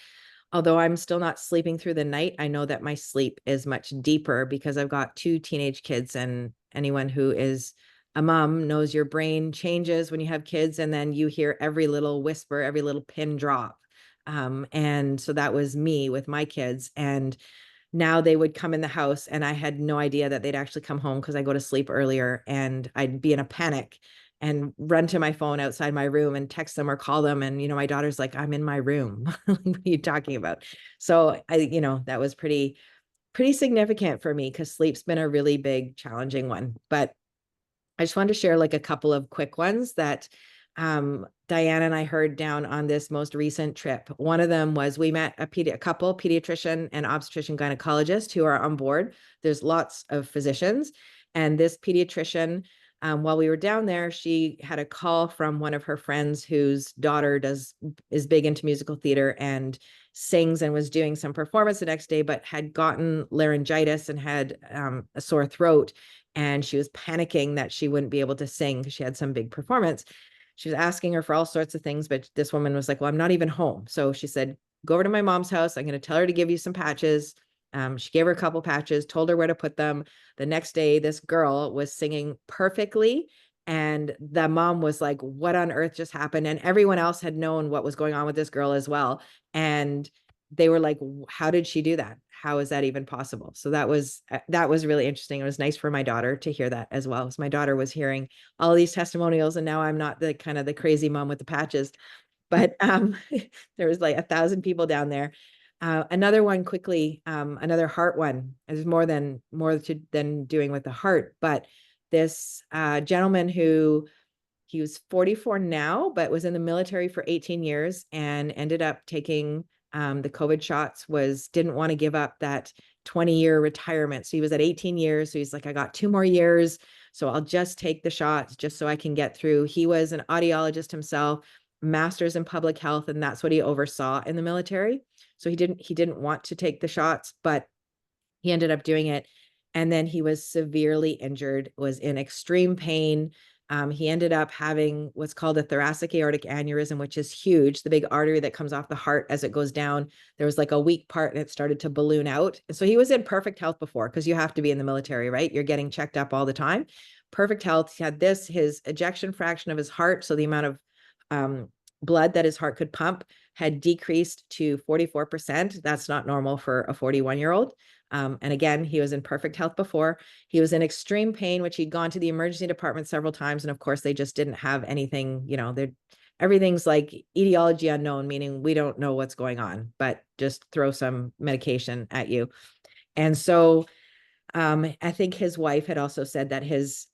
although I'm still not sleeping through the night, I know that my sleep is much deeper because I've got 2 teenage kids, and anyone who is a mom knows your brain changes when you have kids, and then you hear every little whisper, every little pin drop. And so that was me with my kids. And now they would come in the house and I had no idea that they'd actually come home because I go to sleep earlier, and I'd be in a panic and run to my phone outside my room and text them or call them. And, my daughter's like, I'm in my room. What are you talking about? So that was pretty significant for me, because sleep's been a really big, challenging one. But I just wanted to share like a couple of quick ones that Diane and I heard down on this most recent trip. One of them was we met a couple, pediatrician and obstetrician gynecologist, who are on board. There's lots of physicians. And this pediatrician, while we were down there, she had a call from one of her friends whose daughter is big into musical theater and sings, and was doing some performance the next day, but had gotten laryngitis and had a sore throat. And she was panicking that she wouldn't be able to sing because she had some big performance. She was asking her for all sorts of things, but this woman was like, well, I'm not even home. So she said, go over to my mom's house. I'm going to tell her to give you some patches. She gave her a couple patches, told her where to put them. The next day, this girl was singing perfectly. And the mom was like, what on earth just happened? And everyone else had known what was going on with this girl as well. And they were like, how did she do that? How is that even possible? So that was really interesting. It was nice for my daughter to hear that as well. So my daughter was hearing all these testimonials, and now I'm not the kind of the crazy mom with the patches, but there was like 1,000 people down there. Another one quickly, another heart one. There's more than doing with the heart, but this gentleman who, he was 44 now, but was in the military for 18 years and ended up taking the COVID shots, didn't want to give up that 20-year retirement. So he was at 18 years. So he's like, I got 2 more years. So I'll just take the shots just so I can get through. He was an audiologist himself, master's in public health, and that's what he oversaw in the military. So he didn't want to take the shots, but he ended up doing it. And then he was severely injured, was in extreme pain. He ended up having what's called a thoracic aortic aneurysm, which is huge, the big artery that comes off the heart as it goes down. There was like a weak part and it started to balloon out. And so he was in perfect health before, because you have to be in the military, right? You're getting checked up all the time. Perfect health. He had his ejection fraction of his heart, so the amount of blood that his heart could pump, had decreased to 44%. That's not normal for a 41-year-old. And again, he was in perfect health before. He was in extreme pain, which he'd gone to the emergency department several times. And of course, they just didn't have anything, everything's like etiology unknown, meaning we don't know what's going on, but just throw some medication at you. And so I think his wife had also said that his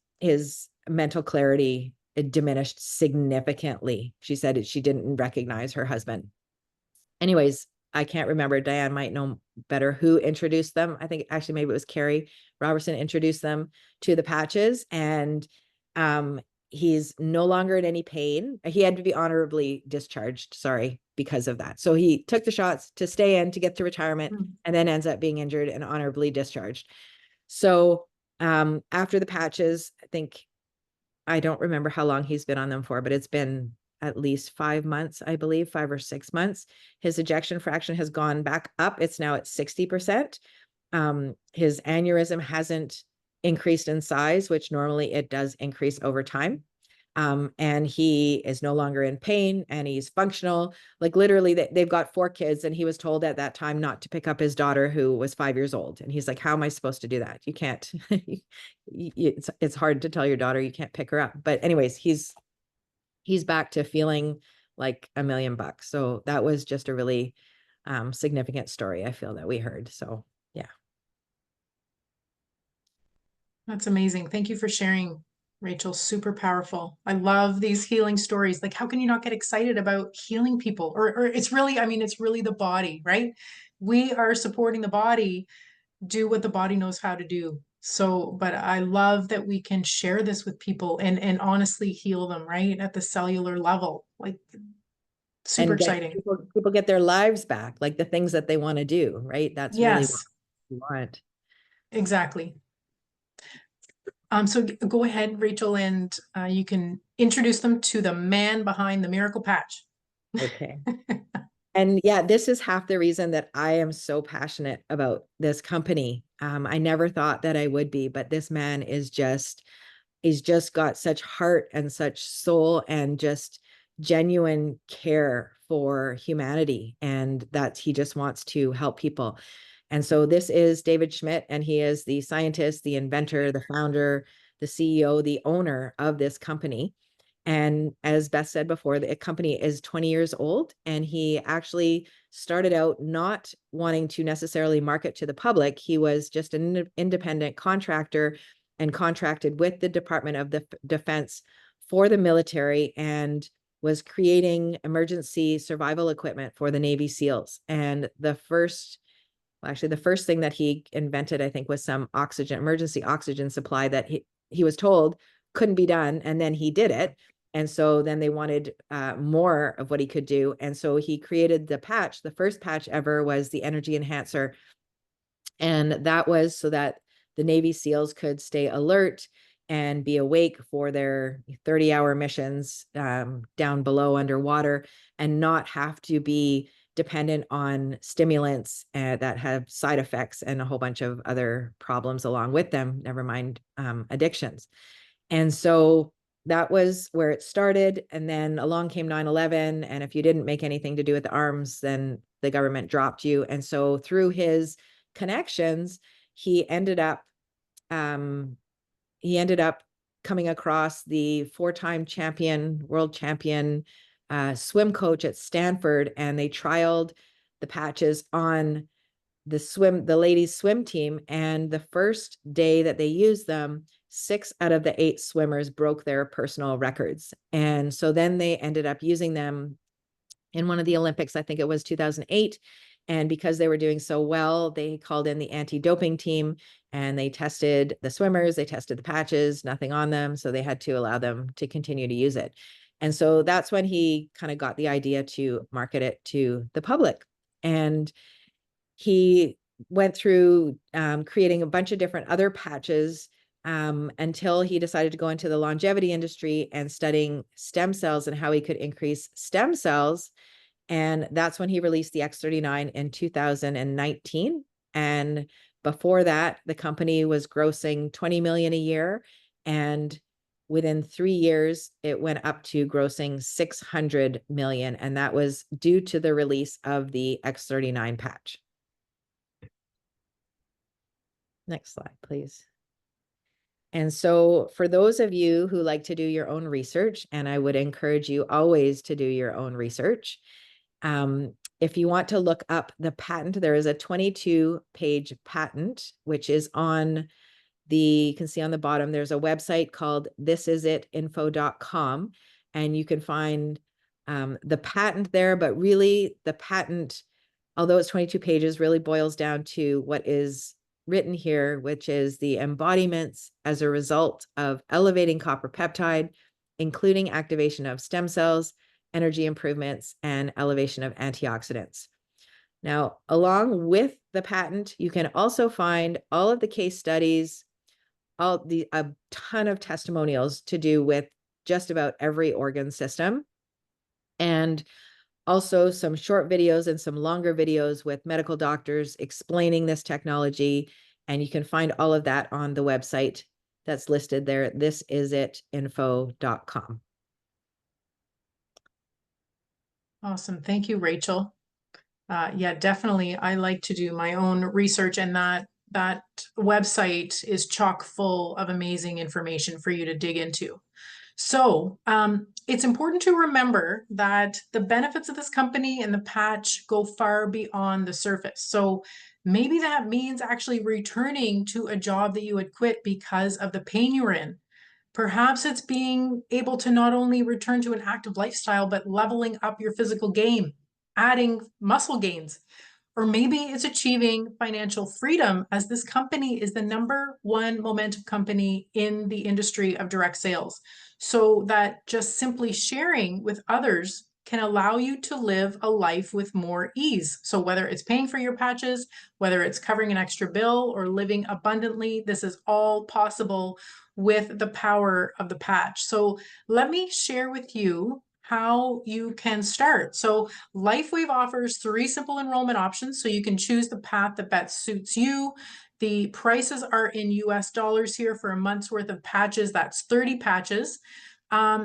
mental clarity, it diminished significantly. She said she didn't recognize her husband. Anyways, I can't remember. Diane might know better who introduced them. I think actually maybe it was Carrie Robertson introduced them to the patches, and he's no longer in any pain. He had to be honorably discharged, because of that. So he took the shots to stay in, to get to retirement, and then ends up being injured and honorably discharged. So after the patches, I don't remember how long he's been on them for, but it's been at least 5 months, I believe, 5 or 6 months. His ejection fraction has gone back up. It's now at 60%. His aneurysm hasn't increased in size, which normally it does increase over time. And he is no longer in pain, and he's functional. Like literally they've got 4 kids, and he was told at that time not to pick up his daughter, who was 5 years old. And he's like, how am I supposed to do that? You can't, it's hard to tell your daughter you can't pick her up. But anyways, he's back to feeling like $1 million. So that was just a really significant story, I feel, that we heard. So yeah. That's amazing. Thank you for sharing, Rachel. Super powerful. I love these healing stories. Like, how can you not get excited about healing people? Or it's really, it's really the body, right? We are supporting the body do what the body knows how to do. So, but I love that we can share this with people and honestly heal them, right? At the cellular level, like super And get exciting. people get their lives back, like the things that they want to do, right? That's really what Yes, we want. exactly. So go ahead, Rachel, and you can introduce them to the man behind the miracle patch. Okay. And yeah, this is half the reason that I am so passionate about this company. I never thought that I would be, but this man he's just got such heart and such soul and just genuine care for humanity. And that he just wants to help people. And so this is David Schmidt, and he is the scientist, the inventor, the founder, the CEO, the owner of this company. And as Beth said before, the company is 20 years old, and he actually started out not wanting to necessarily market to the public. He was just an independent contractor and contracted with the Department of Defense for the military and was creating emergency survival equipment for the Navy SEALs. And the first thing that he invented, I think, was some emergency oxygen supply that he was told couldn't be done. And then he did it. And so then they wanted more of what he could do. And so he created the patch. The first patch ever was the energy enhancer. And that was so that the Navy SEALs could stay alert and be awake for their 30-hour missions down below underwater and not have to be dependent on stimulants that have side effects and a whole bunch of other problems along with them, never mind addictions. And so that was where it started. And then along came 9/11. And if you didn't make anything to do with the arms, then the government dropped you. And so through his connections, he ended up coming across the 4-time world champion swim coach at Stanford, and they trialed the patches on the ladies swim team. And the first day that they used them, 6 out of the 8 swimmers broke their personal records. And so then they ended up using them in one of the Olympics, I think it was 2008. And because they were doing so well, they called in the anti-doping team and they tested the swimmers, they tested the patches, nothing on them. So they had to allow them to continue to use it. And so that's when he kind of got the idea to market it to the public. And he went through creating a bunch of different other patches until he decided to go into the longevity industry and studying stem cells and how he could increase stem cells. And that's when he released the X39 in 2019. And before that, the company was grossing 20 million a year. And within 3 years, it went up to grossing 600 million. And that was due to the release of the X39 patch. Next slide, please. And so for those of you who like to do your own research, and I would encourage you always to do your own research, if you want to look up the patent, there is a 22-page patent, which is on you can see on the bottom, there's a website called thisisitinfo.com, and you can find the patent there, but really the patent, although it's 22 pages, really boils down to what is written here, which is the embodiments as a result of elevating copper peptide, including activation of stem cells, energy improvements, and elevation of antioxidants. Now, along with the patent, you can also find all of the case studies, a ton of testimonials to do with just about every organ system, and also some short videos and some longer videos with medical doctors explaining this technology. And you can find all of that on the website that's listed there, thisisitinfo.com. Awesome. Thank you, Rachel. Yeah, definitely. I like to do my own research, and that website is chock full of amazing information for you to dig into. So it's important to remember that the benefits of this company and the patch go far beyond the surface. So maybe that means actually returning to a job that you had quit because of the pain you were in. Perhaps it's being able to not only return to an active lifestyle, but leveling up your physical game, adding muscle gains. Or maybe it's achieving financial freedom, as this company is the #1 momentum company in the industry of direct sales. So that just simply sharing with others can allow you to live a life with more ease. So whether it's paying for your patches, whether it's covering an extra bill or living abundantly, this is all possible with the power of the patch. So let me share with you how you can start. So Lifewave offers 3 simple enrollment options, so you can choose the path that best suits you. The prices are in US dollars here for a month's worth of patches. That's 30 patches.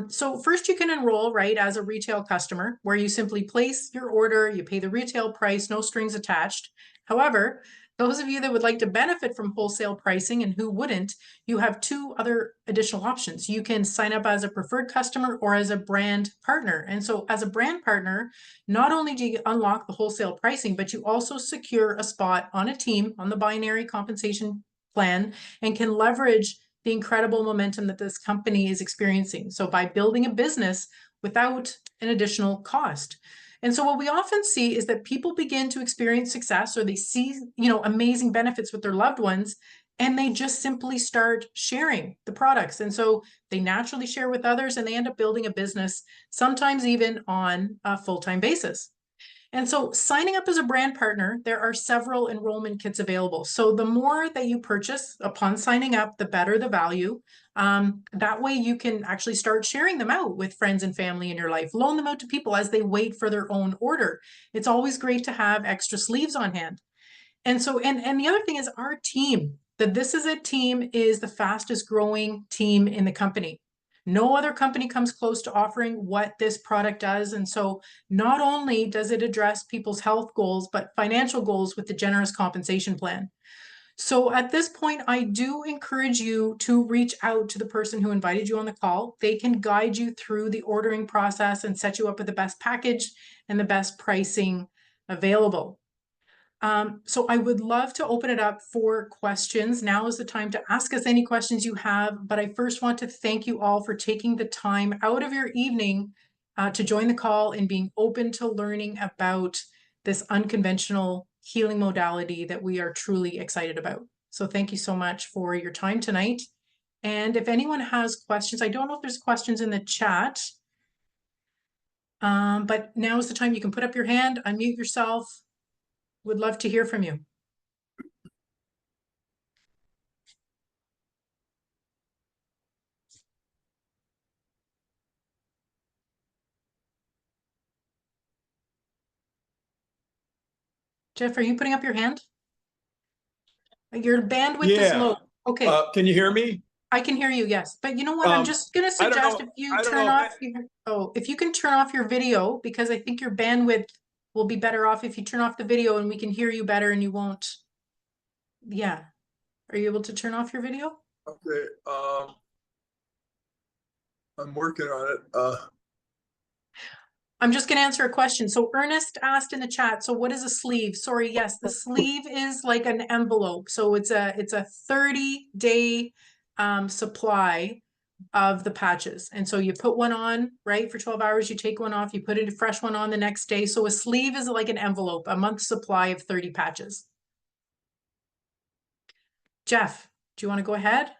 So first you can enroll, right, as a retail customer, where you simply place your order, you pay the retail price, no strings attached. However, those of you that would like to benefit from wholesale pricing, and who wouldn't, you have 2 other additional options. You can sign up as a preferred customer or as a brand partner. And so as a brand partner, not only do you unlock the wholesale pricing, but you also secure a spot on a team on the binary compensation plan and can leverage the incredible momentum that this company is experiencing. So by building a business without an additional cost. And so what we often see is that people begin to experience success, or they see, amazing benefits with their loved ones, and they just simply start sharing the products. And so they naturally share with others, and they end up building a business, sometimes even on a full-time basis. And so signing up as a brand partner, there are several enrollment kits available. So the more that you purchase upon signing up, the better the value. That way you can actually start sharing them out with friends and family in your life, loan them out to people as they wait for their own order. It's always great to have extra sleeves on hand. And so, and the other thing is our team, that this is a team, is the fastest growing team in the company. No other company comes close to offering what this product does. And so not only does it address people's health goals, but financial goals with the generous compensation plan. So at this point, I do encourage you to reach out to the person who invited you on the call. They can guide you through the ordering process and set you up with the best package and the best pricing available. So I would love to open it up for questions. Now is the time to ask us any questions you have, but I first want to thank you all for taking the time out of your evening to join the call and being open to learning about this unconventional healing modality that we are truly excited about. So thank you so much for your time tonight. And if anyone has questions, I don't know if there's questions in the chat, but now is the time you can put up your hand, unmute yourself. Would love to hear from you. Jeff, are you putting up your hand? Your bandwidth is low. Okay. Can you hear me? I can hear you, yes. But you know what? I'm just going to suggest if you turn off if you can turn off your video, because I think your bandwidth will be better off if you turn off the video and we can hear you better and you won't. Yeah. Are you able to turn off your video? Okay. I'm working on it. I'm just going to answer a question. So Ernest asked in the chat, so what is a sleeve? Sorry, yes, the sleeve is like an envelope. So it's a 30-day supply of the patches. And so you put one on, right, for 12 hours, you take one off, you put a fresh one on the next day. So a sleeve is like an envelope, a month's supply of 30 patches. Jeff, do you want to go ahead?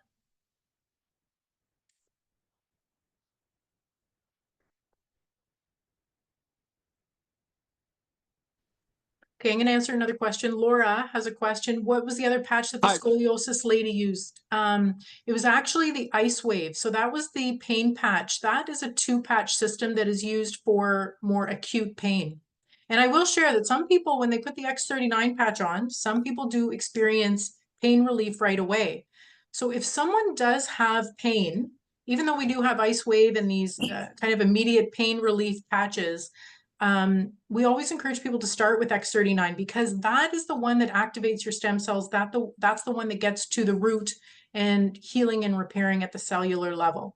Okay, I'm going to answer another question. Laura has a question. What was the other patch that the scoliosis lady used? It was actually the Lifewave. So that was the pain patch. That is a 2-patch system that is used for more acute pain. And I will share that some people, when they put the X39 patch on, some people do experience pain relief right away. So if someone does have pain, even though we do have Lifewave and these kind of immediate pain relief patches, we always encourage people to start with X39, because that is the one that activates your stem cells. That's the one that gets to the root and healing and repairing at the cellular level.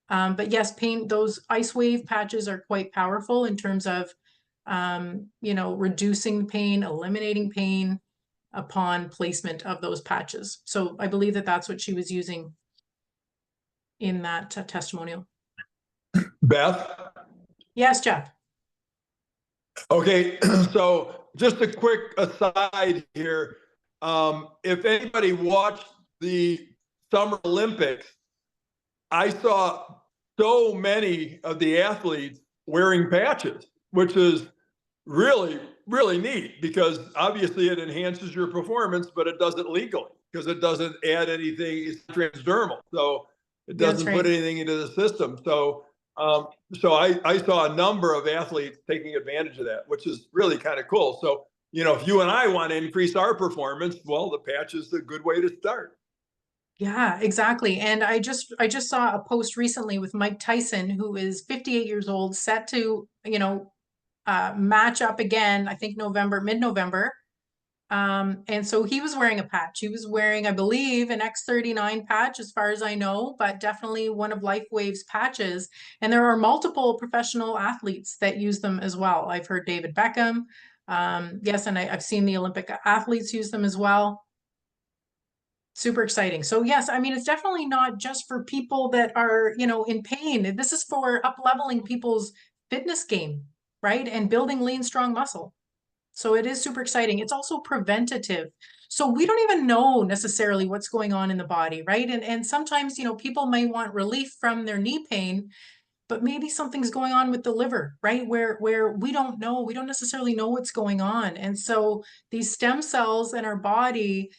But yes, those Lifewave patches are quite powerful in terms of, reducing pain, eliminating pain upon placement of those patches. So I believe that that's what she was using in that testimonial. Beth? Yes, Jeff. Okay, so just a quick aside here. If anybody watched the Summer Olympics, I saw so many of the athletes wearing patches, which is really, really neat because obviously it enhances your performance, but it does it legally because it doesn't add anything. It's transdermal, so it doesn't put anything into the system. So, I saw a number of athletes taking advantage of that, which is really kind of cool. So, if you and I want to increase our performance, well, the patch is a good way to start. Yeah, exactly. And I just saw a post recently with Mike Tyson, who is 58 years old, set to, match up again, I think mid-November. And so he was wearing a patch. He was wearing, I believe, an X39 patch, as far as I know, but definitely one of Lifewave's patches. And there are multiple professional athletes that use them as well. I've heard David Beckham. Yes, and I've seen the Olympic athletes use them as well. Super exciting. So yes, I mean, it's definitely not just for people that are, in pain. This is for up-leveling people's fitness game, right? And building lean, strong muscle. So it is super exciting. It's also preventative. So we don't even know necessarily what's going on in the body, right? And sometimes, people may want relief from their knee pain, but maybe something's going on with the liver, right? Where we don't know, we don't necessarily know what's going on. And so these stem cells in our body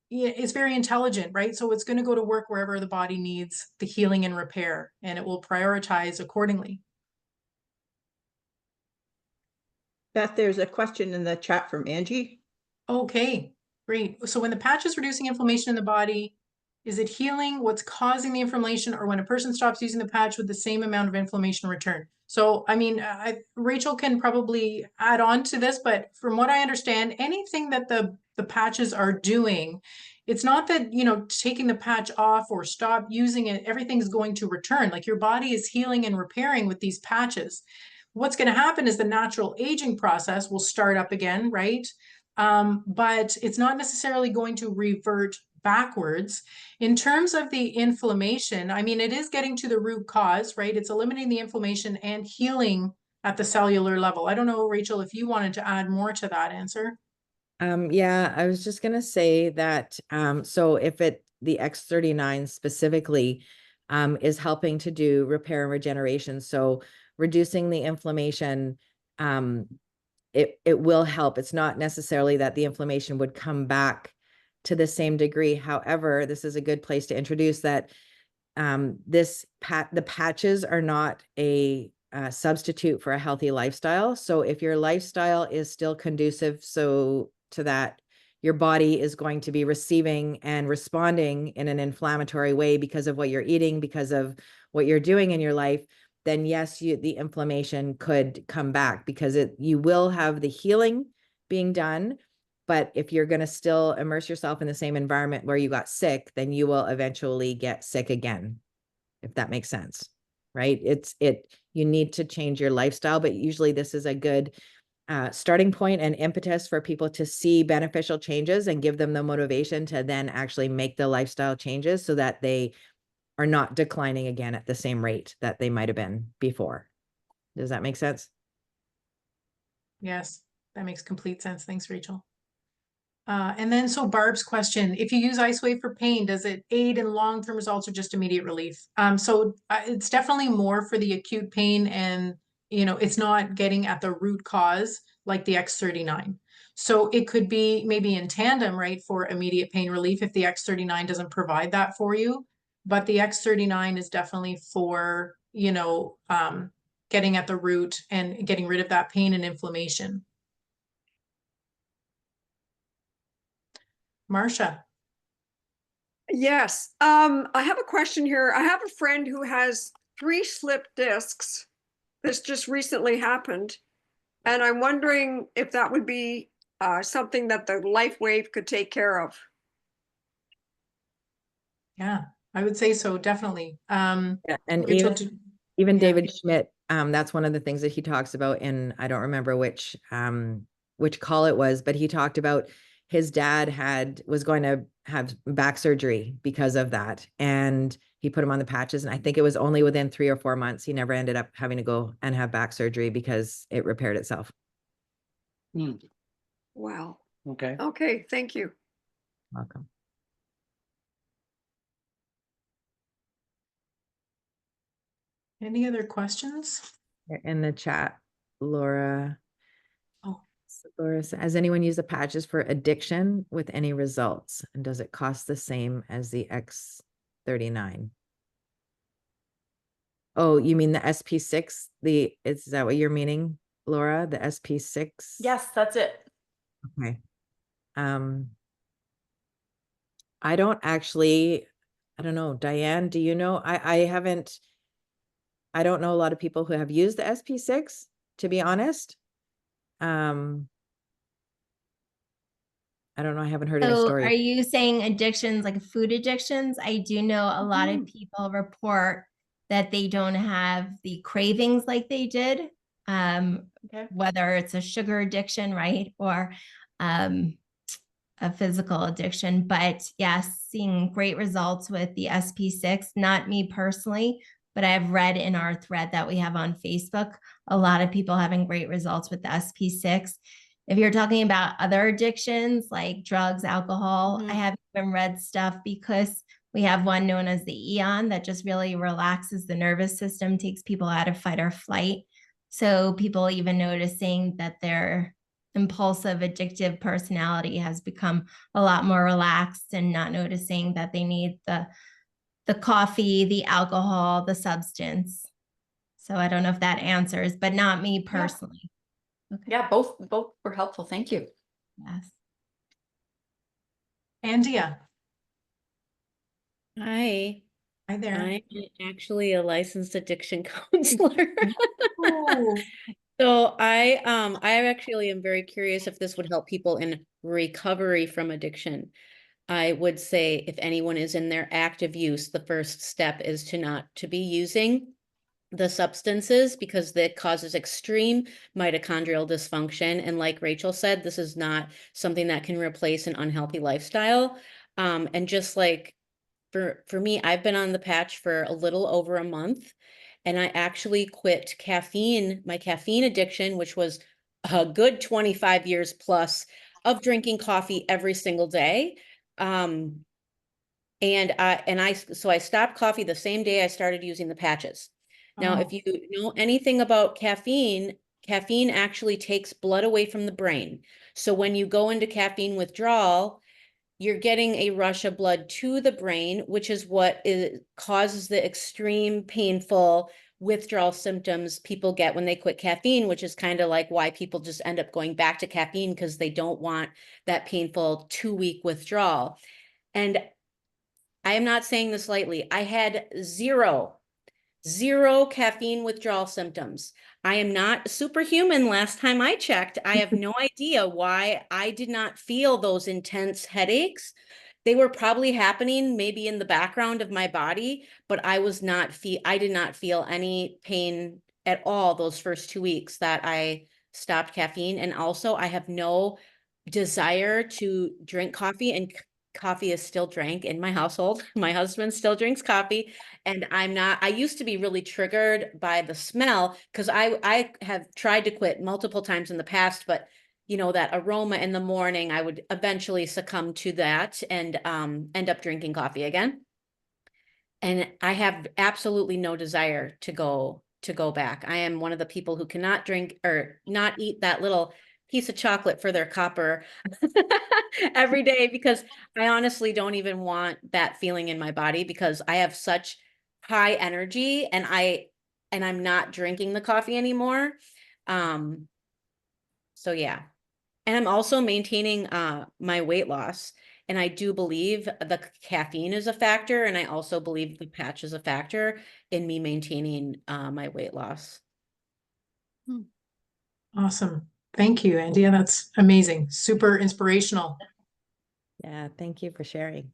it's very intelligent, right? So it's going to go to work wherever the body needs the healing and repair, and it will prioritize accordingly. Beth, there's a question in the chat from Angie. Okay, great. So when the patch is reducing inflammation in the body, is it healing what's causing the inflammation, or when a person stops using the patch, with the same amount of inflammation return? So, I mean, Rachel can probably add on to this, but from what I understand, anything that the patches are doing, it's not that, taking the patch off or stop using it, everything's going to return. Like, your body is healing and repairing with these patches. What's going to happen is the natural aging process will start up again, right? But it's not necessarily going to revert backwards. In terms of the inflammation, I mean, it is getting to the root cause, right? It's eliminating the inflammation and healing at the cellular level. I don't know, Rachel, if you wanted to add more to that answer. Yeah, I was just gonna say that, so if the X39 specifically, is helping to do repair and regeneration, so reducing the inflammation, it will help. It's not necessarily that the inflammation would come back to the same degree. However, this is a good place to introduce that, the patches are not a substitute for a healthy lifestyle. So if your lifestyle is still conducive to that, your body is going to be receiving and responding in an inflammatory way because of what you're eating, because of what you're doing in your life, then yes, the inflammation could come back, because you will have the healing being done. But if you're going to still immerse yourself in the same environment where you got sick, then you will eventually get sick again, if that makes sense, right? You need to change your lifestyle, but usually this is a good starting point and impetus for people to see beneficial changes and give them the motivation to then actually make the lifestyle changes so that they are not declining again at the same rate that they might have been before. Does that make sense? Yes, that makes complete sense. Thanks, Rachel. And then, so Barb's question, if you use IceWave for pain, does it aid in long-term results or just immediate relief? So it's definitely more for the acute pain, and, it's not getting at the root cause like the X39. So it could be maybe in tandem, right, for immediate pain relief if the X39 doesn't provide that for you. But the X39 is definitely for, getting at the root and getting rid of that pain and inflammation. Marcia. Yes. I have a question here. I have a friend who has 3 slip discs. This just recently happened. And I'm wondering if that would be something that the Lifewave could take care of. Yeah, I would say so, definitely. Yeah, and Rachel, even yeah. David Schmidt, that's one of the things that he talks about in, I don't remember which call it was, but he talked about his dad was going to have back surgery because of that. And he put him on the patches. And I think it was only within 3 or 4 months, he never ended up having to go and have back surgery because it repaired itself. Wow. Okay. Okay, thank you. Welcome. Any other questions? In the chat, Laura. Oh. Laura, has anyone used the patches for addiction with any results? And does it cost the same as the X39? Oh, you mean the SP6? Is that what you're meaning, Laura? The SP6? Yes, that's it. Okay. I don't know. Diane, do you know? I don't know a lot of people who have used the SP6, to be honest. I don't know. I haven't heard any So story. are you saying addictions, like food addictions? I do know a lot of people report that they don't have the cravings like they did, whether it's a sugar addiction, right? Or a physical addiction. But yes, seeing great results with the SP6, not me personally, but I've read in our thread that we have on Facebook, a lot of people having great results with the SP6. If you're talking about other addictions like drugs, alcohol, I haven't even read stuff because we have one known as the Eon that just really relaxes the nervous system, takes people out of fight or flight. So people even noticing that their impulsive, addictive personality has become a lot more relaxed and not noticing that they need the coffee, the alcohol, the substance. So I don't know if that answers, but not me personally. Okay. Yeah, both were helpful. Thank you. Yes. Andia. Hi. Hi there. I'm actually a licensed addiction counselor. Oh. So I actually am very curious if this would help people in recovery from addiction. I would say if anyone is in their active use, the first step is to be using the substances because that causes extreme mitochondrial dysfunction. And like Rachel said, this is not something that can replace an unhealthy lifestyle. And just like for me, I've been on the patch for a little over a month, and I actually quit my caffeine addiction, which was a good 25 years plus of drinking coffee every single day. So I stopped coffee the same day I started using the patches. Now, if you know anything about caffeine actually takes blood away from the brain. So when you go into caffeine withdrawal, you're getting a rush of blood to the brain, which is what causes the extreme painful withdrawal symptoms people get when they quit caffeine, which is kind of like why people just end up going back to caffeine because they don't want that painful 2-week withdrawal. And I am not saying this lightly. I had zero caffeine withdrawal symptoms. I am not superhuman. Last time I checked, I have no idea why I did not feel those intense headaches. They were probably happening maybe in the background of my body, but I did not feel any pain at all those first 2 weeks that I stopped caffeine. And also I have no desire to drink coffee, and coffee is still drank in my household. My husband still drinks coffee, and I used to be really triggered by the smell because I have tried to quit multiple times in the past, but you know, that aroma in the morning, I would eventually succumb to that and end up drinking coffee again. And I have absolutely no desire to go back. I am one of the people who cannot drink or not eat that little piece of chocolate for their copper every day because I honestly don't even want that feeling in my body because I have such high energy and I'm not drinking the coffee anymore. So yeah. And I'm also maintaining my weight loss. And I do believe the caffeine is a factor. And I also believe the patch is a factor in me maintaining my weight loss. Awesome. Thank you, Andia. That's amazing. Super inspirational. Yeah, thank you for sharing.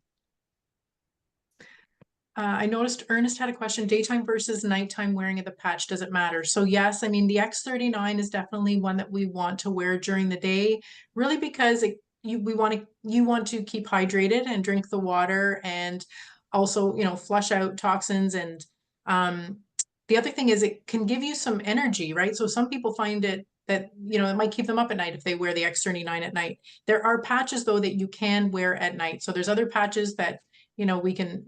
I noticed Ernest had a question, daytime versus nighttime wearing of the patch, does it matter? So yes, I mean, the X39 is definitely one that we want to wear during the day, really because you want to keep hydrated and drink the water and also, you know, flush out toxins. And the other thing is it can give you some energy, right? So some people find it that, you know, it might keep them up at night if they wear the X39 at night. There are patches though that you can wear at night. So there's other patches that, you know, we can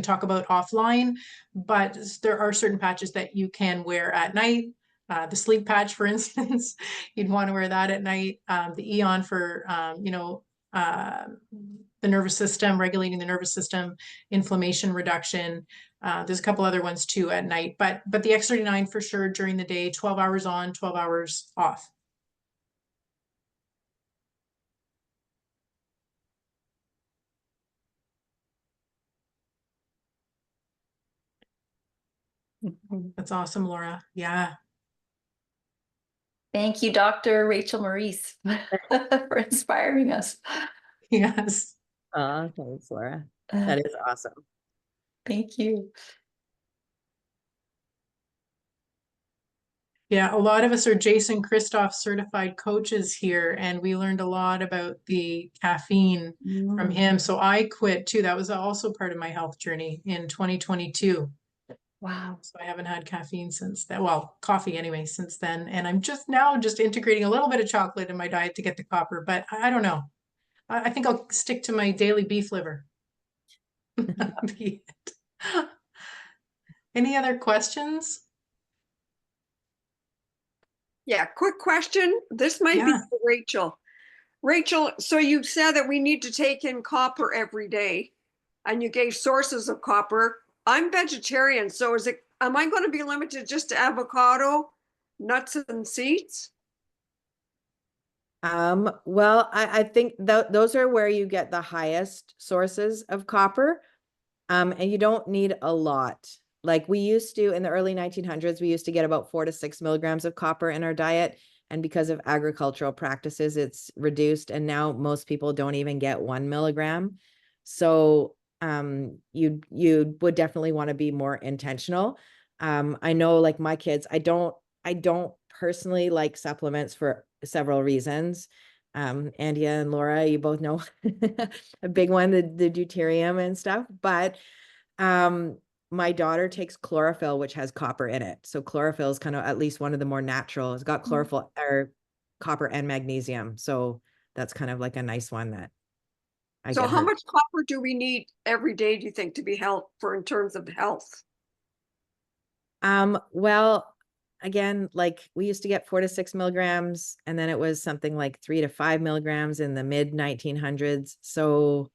talk about offline, but there are certain patches that you can wear at night. The sleep patch, for instance, you'd want to wear that at night. The Eon for, the nervous system, regulating the nervous system, inflammation reduction. There's a couple other ones too at night, but the X39 for sure during the day, 12 hours on, 12 hours off. That's awesome, Laura. Yeah. Thank you, Dr. Rachel Maurice, for inspiring us. Yes. Thanks, Laura. That is awesome. Thank you. Yeah, a lot of us are Jason Christoph certified coaches here, and we learned a lot about the caffeine from him. So I quit too. That was also part of my health journey in 2022. Wow. So I haven't had caffeine since then. Well, coffee anyway, since then. And I'm just now just integrating a little bit of chocolate in my diet to get the copper, but I don't know. I think I'll stick to my daily beef liver. Any other questions? Yeah, quick question. This might be for Rachel. Rachel, so you said that we need to take in copper every day, and you gave sources of copper. I'm vegetarian, so am I going to be limited just to avocado, nuts and seeds? Well, I think those are where you get the highest sources of copper. And you don't need a lot. Like we used to in the early 1900s, we used to get about 4 to 6 milligrams of copper in our diet. And because of agricultural practices, it's reduced. And now most people don't even get 1 milligram. So you would definitely want to be more intentional. I know like my kids, I don't personally like supplements for several reasons. Andia and Laura, you both know a big one, the deuterium and stuff, but my daughter takes chlorophyll, which has copper in it. So chlorophyll is kind of at least one of the more natural. It's got chlorophyll or copper and magnesium. So that's kind of like a nice one that I So get how her. much copper do we need every day, do you think, to be helpful in terms of health? Well, again, like we used to get 4 to 6 milligrams, and then it was something like 3 to 5 milligrams in the mid 1900s. So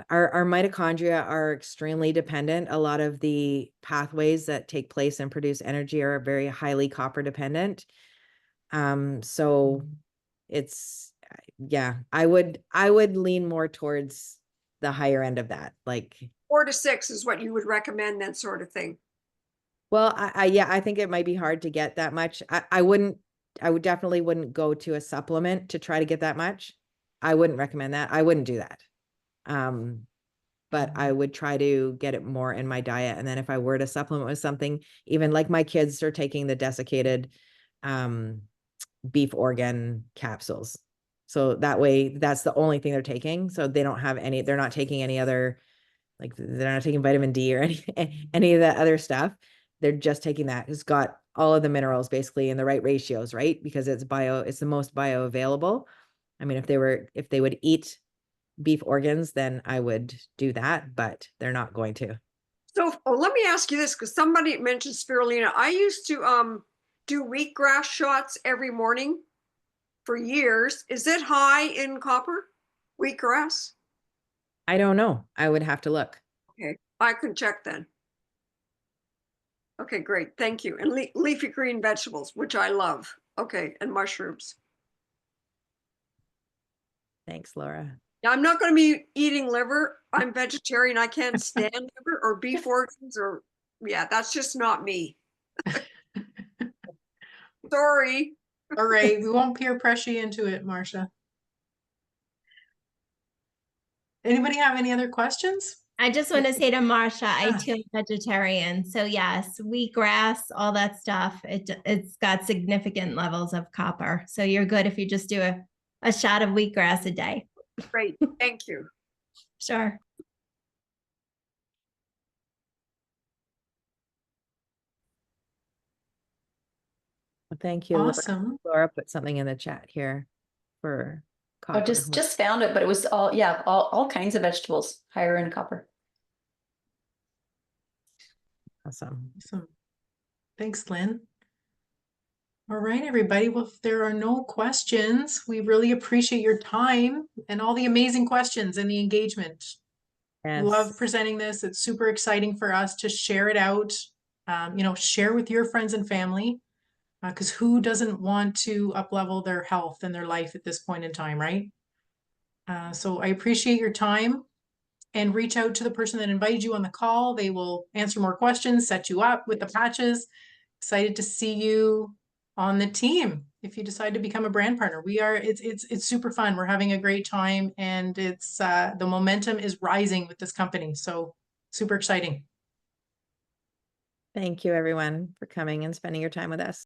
our mitochondria are extremely dependent. A lot of the pathways that take place and produce energy are very highly copper dependent. So it's, yeah, I would lean more towards the higher end of that. Like 4 to 6 is what you would recommend, that sort of thing. Well, yeah, I think it might be hard to get that much. I would definitely wouldn't go to a supplement to try to get that much. I wouldn't recommend that. I wouldn't do that. But I would try to get it more in my diet. And then if I were to supplement with something, even like my kids are taking the desiccated beef organ capsules. So that way, that's the only thing they're taking. So they don't have any, they're not taking any other, like they're not taking vitamin D or any of that other stuff. They're just taking that. It's got all of the minerals basically in the right ratios, right? Because it's the most bioavailable. I mean, if they would eat beef organs, then I would do that, but they're not going to. So let me ask you this, because somebody mentioned spirulina. I used to do wheatgrass shots every morning for years. Is it high in copper, wheatgrass? I don't know. I would have to look. Okay, I can check then. Okay, great. Thank you. And leafy green vegetables, which I love. Okay, and mushrooms. Thanks, Laura. Now, I'm not going to be eating liver. I'm vegetarian. I can't stand liver or beef organs or, yeah, that's just not me. Sorry. All right, we won't peer pressure you into it, Marcia. Anybody have any other questions? I just want to say to Marsha, I Yeah. too am vegetarian. So yes, wheatgrass, all that stuff, it's got significant levels of copper. So you're good if you just do a shot of wheatgrass a day. Great. Thank you. Sure. Well, thank you. Laura. Awesome. Laura put something in the chat here for Oh, copper. just found it, but it was all, yeah, all kinds of vegetables higher in copper. Awesome. Awesome. Thanks, Lynn. All right, everybody. Well, if there are no questions, we really appreciate your time and all the amazing questions and the engagement. Yes. Love presenting this. It's super exciting for us to share it out. You know, share with your friends and family, because who doesn't want to up-level their health and their life at this point in time, right? So I appreciate your time, and reach out to the person that invited you on the call. They will answer more questions, set you up with the patches. Excited to see you on the team if you decide to become a brand partner. It's super fun. We're having a great time, and it's the momentum is rising with this company. So super exciting. Thank you, everyone, for coming and spending your time with us.